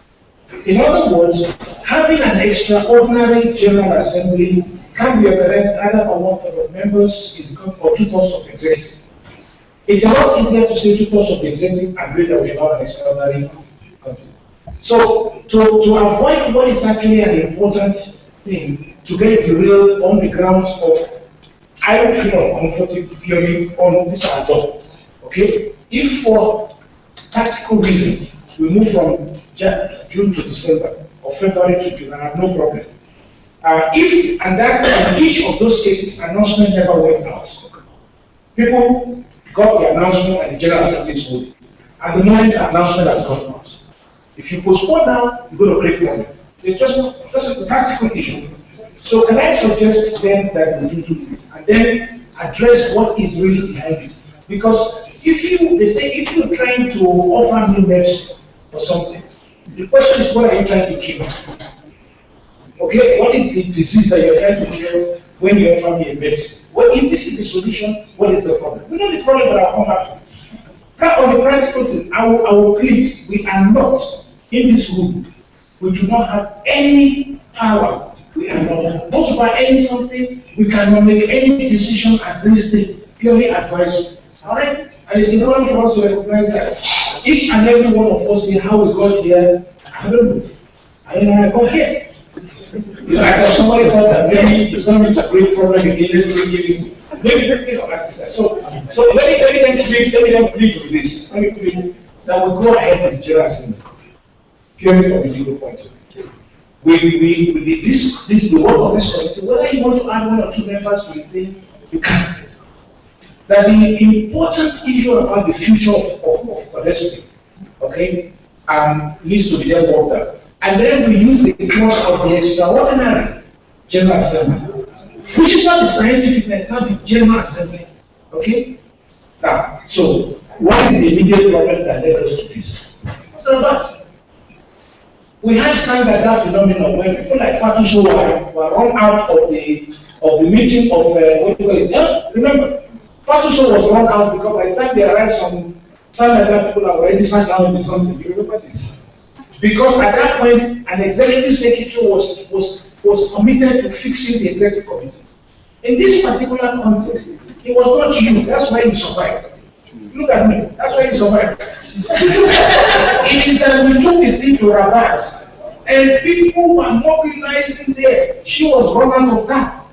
In other words, having an extraordinary General Assembly can be organized either by 1/3 of members or 2/3 of executive. It's a lot easier to say 2/3 of the executive agree that we should have an extraordinary committee. So to avoid what is actually an important thing, to get the real on the grounds of I don't feel uncomfortable purely on this at all. Okay? If for tactical reasons we move from June to December or February to June, I have no problem. In each of those cases, announcement never went out. People got the announcement and the General Assembly is holding. At the moment, the announcement has gone out. If you postpone now, you're going to break money. It's just a practical issue. So can I suggest then that we do this and then address what is really behind it? Because if you're trying to offer new medicine or something, the question is, what are you trying to cure? Okay, what is the disease that you're trying to cure when you offer me a medicine? Well, if this is the solution, what is the problem? We know the problem, but I'll come back to. On the practical thing, I will plead, we are not in this room. We do not have any power. We are not supposed to buy any something. We cannot make any decision at this stage. Purely advisory. Alright? And it's important for us to recognize that each and every one of us here, how we got here, I don't know. I don't know how I got here. You know, I thought somebody thought that maybe it's going to be a great problem again. Maybe, you know, like I said. So let me plead with this. Let me plead that we go ahead with the General Assembly. Purely from a legal point of view. The work of this committee, whether you want to add 1 or 2 members to the thing, you can. That the important issue about the future of Codesria, okay, needs to be then worked out. And then we use the clause of the extraordinary General Assembly, which is not the scientific, it's not the General Assembly, okay? Now, so what is the immediate problem that led us to this? So that we had that phenomenon when people like Fatou Sow were run out of the meeting of what do you call it? Yeah? Remember, Fatou Sow was run out because by the time they arrived, some people have already sat down with something. You remember this? Because at that point, an executive secretary was committed to fixing the executive committee. In this particular context, it was not you. That's why you survived. Look at me. That's why you survived. It is that we took the thing to Rabat, and people were mobilizing there. She was run out of that.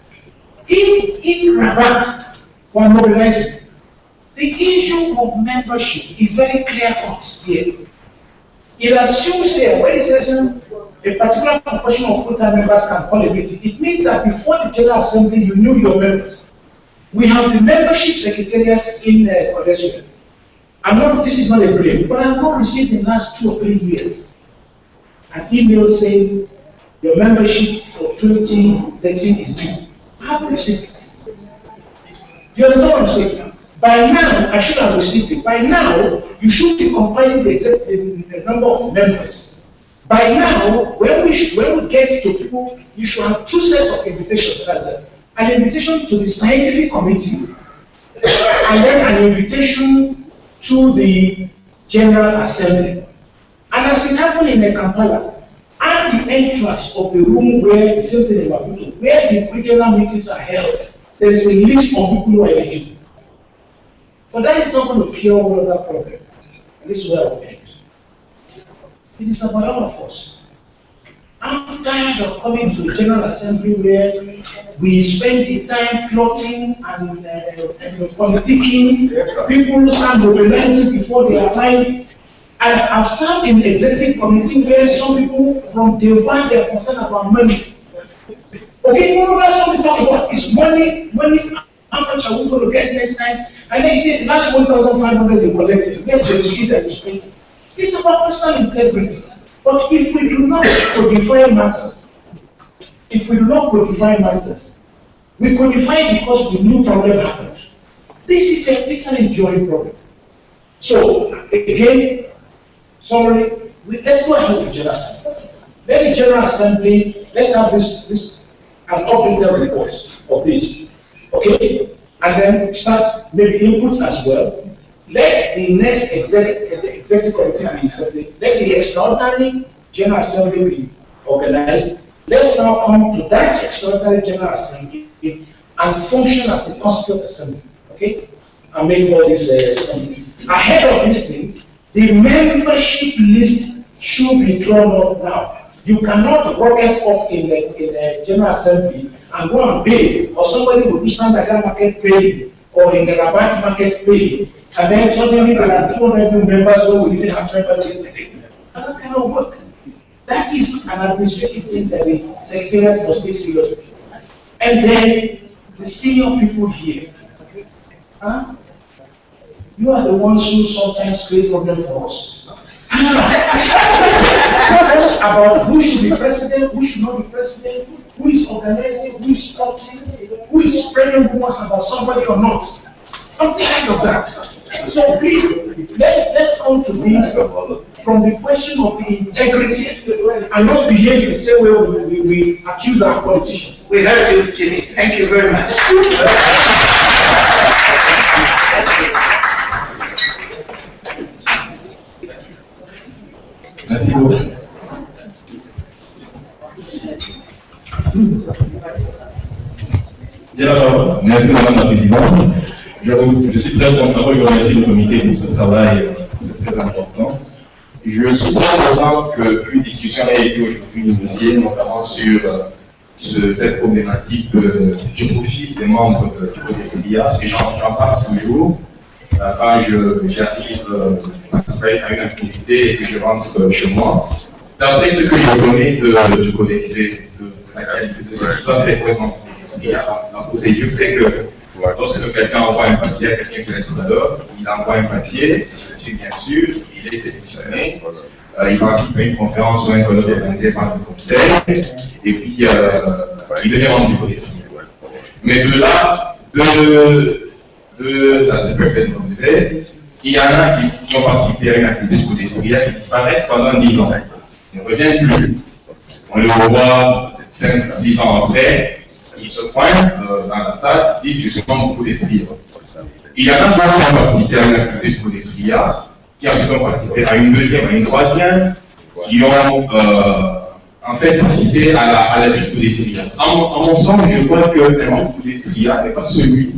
In Rabat, were mobilizing. The issue of membership is very clear cut here. It assumes here, when it says a particular proportion of full-time members can call a meeting, it means that before the General Assembly, you knew your members. We have the membership secretariats in Codesria. This is not a blame, but I've not received in the last 2 or 3 years an email saying your membership for 2013 is due. I haven't received it. Do you understand what I'm saying? By now, I should have received it. By now, you should be compiling the number of members. By now, when we get to people, you should have 2 sets of invitations. An invitation to the scientific committee, and then an invitation to the General Assembly. And as it happened in Kampala, at the entrance of the room where the same thing in Maputo, where the regional meetings are held, there is a list of people who are eligible. But that is not going to cure all of that problem. And this is where I will end. It is about all of us. I'm tired of coming to the General Assembly where we spend the time plotting and politicking. People start mobilizing before they arrive. And I've served in the executive committee where some people from day one they are concerned about money. Okay, what else we talk about is money, how much are we going to get next time? And then you say, last 1,500 they collected, where's the receipt that you spent? It's about personal integrity. But if we do not codify matters, we codify because the new problem happens. This is an enduring problem. So, again, sorry, let's go ahead with the General Assembly. Let the General Assembly, let's have this an updated report of this. Okay? And then start maybe input as well. Let the next executive committee and assembly, let the extraordinary General Assembly be organized. Let's now come to that extraordinary General Assembly and function as the Constituent Assembly. Okay? And make all this something. Ahead of this thing, the membership list should be drawn up now. You cannot rocket up in the General Assembly and go and pay, or somebody will do Sandaga market pay, or in the Rabat market pay, and then suddenly there are 200 new members who will even have members yesterday. That kind of work. That is an administrative thing that the Secretariat must take seriously. And then the senior people here, you are the ones who sometimes create problems for us. Us about who should be president, who should not be president, who is organizing, who is starting, who is spreading rumors about somebody or not. I'm tired of that. So please, let's come to this from the question of the integrity and not behave in the same way we accuse our politicians. We heard you, Jimmy. Thank you very much. Merci beaucoup. Merci Madame la Présidente. Je suis très content de remercier le comité pour ce travail, c'est très important. Je suis très content qu'une discussion ait été aujourd'hui initiée, notamment sur cette problématique du profil des membres de Codesria, parce que j'en parle toujours. Quand j'arrive à une activité et que je rentre chez moi, d'après ce que je connais du Codesria, de la qualité de ce qui doit être présent la procédure, c'est que lorsque quelqu'un envoie un papier à quelqu'un qui est tout à l'heure, il envoie un papier, bien sûr, il est sélectionné, il participe à une conférence ou un colloque organisé par le conseil, et puis il devient membre du Codesria. Mais de là, ça se peut être noté, il y en a qui ont participé à une activité du Codesria qui disparaissent pendant 10 ans. Ils ne reviennent plus. On les revoit 5-6 ans après, ils se pointent dans la salle, ils disent je suis membre du Codesria. Il y en a qui ont participé à une activité du Codesria, qui ensuite ont participé à une deuxième, à une troisième, qui ont en fait participé à la vie du Codesria. En mon sens, je crois que un membre du Codesria n'est pas celui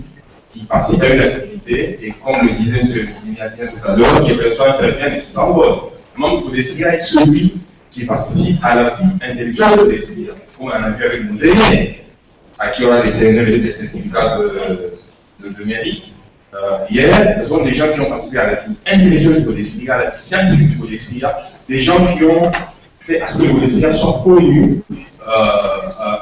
qui participe à une activité, et comme le disait M. Mignatien tout à l'heure, qui perçoit très bien et qui s'envole. Le membre du Codesria est celui qui participe à la vie intellectuelle du Codesria, comme on a vu avec nos aînés, à qui on a décerné des certificats de mérite. Hier, ce sont des gens qui ont participé à la vie intellectuelle du Codesria, à la vie scientifique du Codesria, des gens qui ont fait à ce que le Codesria soit connu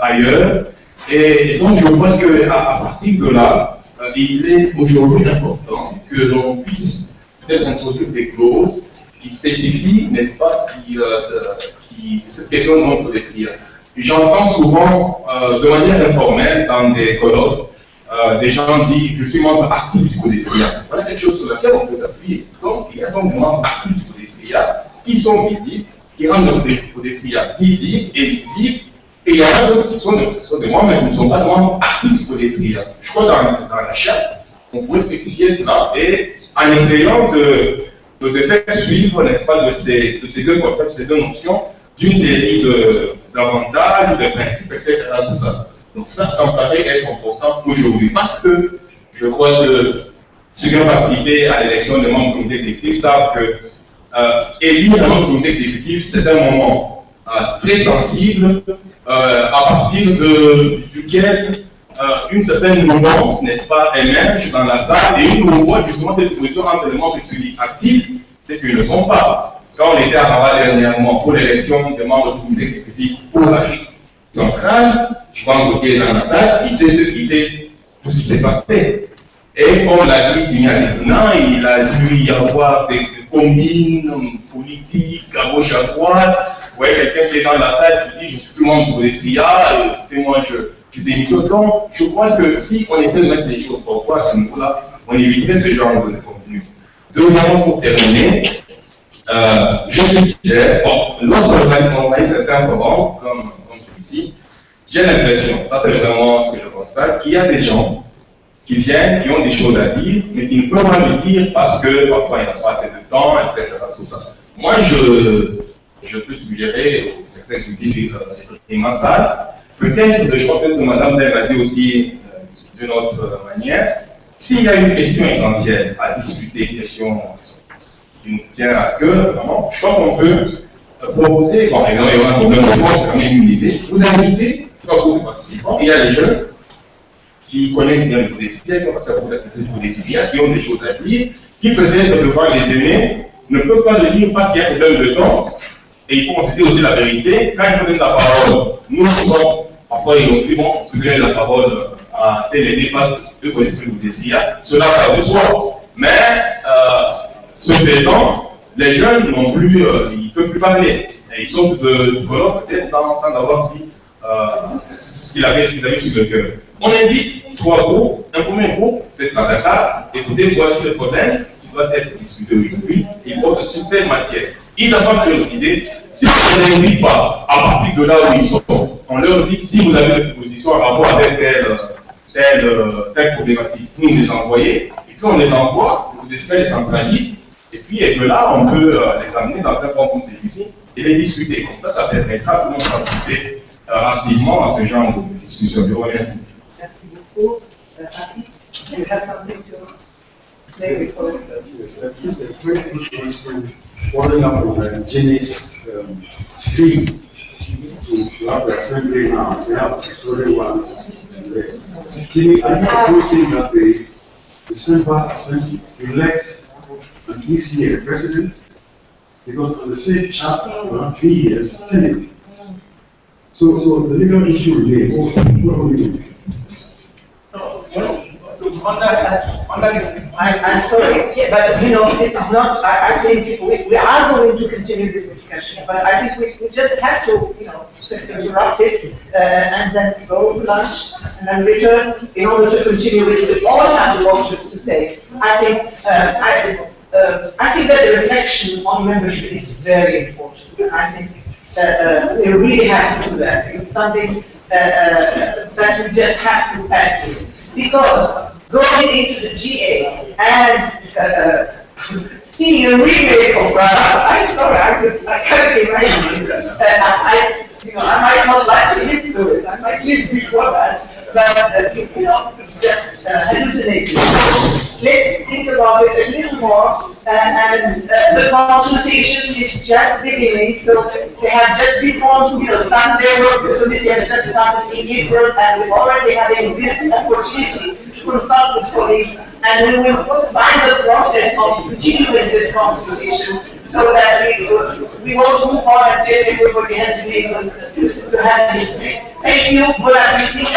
ailleurs. Et donc, je crois qu'à partir de là, il est aujourd'hui important que l'on puisse peut-être introduire des clauses qui spécifient, n'est-ce pas, qui se questionnent dans le Codesria. J'entends souvent, de manière informelle, dans des colloques, des gens disent je suis membre actif du Codesria. Voilà quelque chose sur laquelle on peut s'appuyer. Donc, il y a donc des membres actifs du Codesria qui sont visibles, qui rendent le Codesria visible et visible. Et il y en a d'autres qui sont des membres, mais qui ne sont pas des membres actifs du Codesria. Je crois que dans la charte, on pourrait spécifier cela et en essayant de faire suivre, n'est-ce pas, de ces deux concepts, ces deux notions, d'une série d'avantages, de principes, etc. Tout ça. Donc ça me paraît être important aujourd'hui parce que je crois que ceux qui ont participé à l'élection des membres du comité exécutif savent que élire un membre du comité exécutif, c'est un moment très sensible à partir duquel une certaine mouvance, n'est-ce pas, émerge dans la salle et nous voit justement cette position entre les membres qui sont actifs et qui ne le sont pas. Quand on était à Rabat dernièrement pour l'élection des membres du comité exécutif pour l'Afrique centrale, je crois qu'on était dans la salle, il sait tout ce qui s'est passé. Et on l'a dit il y a des ans, il a dû y avoir des combines politiques à gauche à droite. Vous voyez quelqu'un qui est dans la salle qui dit je suis tout le monde pour Codesria, écoutez-moi, je démissionne. Donc, je crois que si on essaie de mettre les choses pourquoi à ce niveau-là, on éviterait ce genre de contenu. Deuxièmement, pour terminer, je suggère, lorsqu'on organise certains forums, comme celui-ci, j'ai l'impression, ça c'est vraiment ce que je constate, qu'il y a des gens qui viennent, qui ont des choses à dire, mais qui ne peuvent pas le dire parce que parfois il n'y a pas assez de temps, etc. Tout ça. Moi, je peux suggérer aux certains qui disent ma salle, peut-être, je crois que Madame l'a dit aussi d'une autre manière, s'il y a une question essentielle à discuter, une question qui nous tient à cœur, vraiment, je crois qu'on peut proposer, bon, évidemment, il y aura un problème de fond, c'est quand même une idée, vous invitez, trois groupes participants, il y a les jeunes qui connaissent bien le Codesria, qui ont passé beaucoup d'activités du Codesria, qui ont des choses à dire, qui peut-être devant les aînés ne peuvent pas le dire parce qu'il y a un problème de temps, et il faut considérer aussi la vérité. Quand ils donnent la parole, nous sommes, parfois ils vont donner la parole à tel aîné parce qu'eux connaissent le Codesria, cela va de soi. Mais, ce faisant, les jeunes n'ont plus, ils ne peuvent plus parler. Et ils sont de colloque peut-être sans avoir dit ce qu'ils avaient sur le cœur. On invite trois groupes, un premier groupe, peut-être à Dakar, écoutez, voici le problème qui doit être discuté aujourd'hui, il porte sur telle matière. Ils n'ont fait leurs idées. Si on ne les invite pas à partir de là où ils sont, on leur dit si vous avez des propositions en rapport avec telle problématique, vous nous les envoyez, et puis on les envoie, vous espérez les centraliser, et puis de là, on peut les amener dans un forum comme celui-ci et les discuter. Comme ça permettra à tout le monde de participer activement à ce genre de discussion. Je vous remercie. Merci beaucoup. You have something to say before? Yes, that is a very good question. Following up on Jenny's stream to have the assembly now, we have Sorry one. Jenny, are you proposing that the December assembly elect an ECA president? Because on the same chapter, we have 3 years, 10 years. So the legal issue remains. What are we doing? I'm sorry, but you know, this is not, I think we are going to continue this discussion, but I think we just have to, you know, interrupt it and then go to lunch and then return in order to continue with it. We all have a lot to say. I think that the reflection on membership is very important. I think we really have to do that. It's something that we just have to ask you. Because going into the GA and seeing a remake of I'm sorry, I can't imagine. I might not like to live through it. I might live before that. But, you know, it's just hallucinating. So let's think about it a little more. And the consultation is just beginning. So they have just been formed, you know, Sunday work committee has just started in April, and we're already having this opportunity to consult with colleagues. And we will find the process of continuing this consultation so that we won't move on until everybody has been able to have this. Thank you. Bon appétit.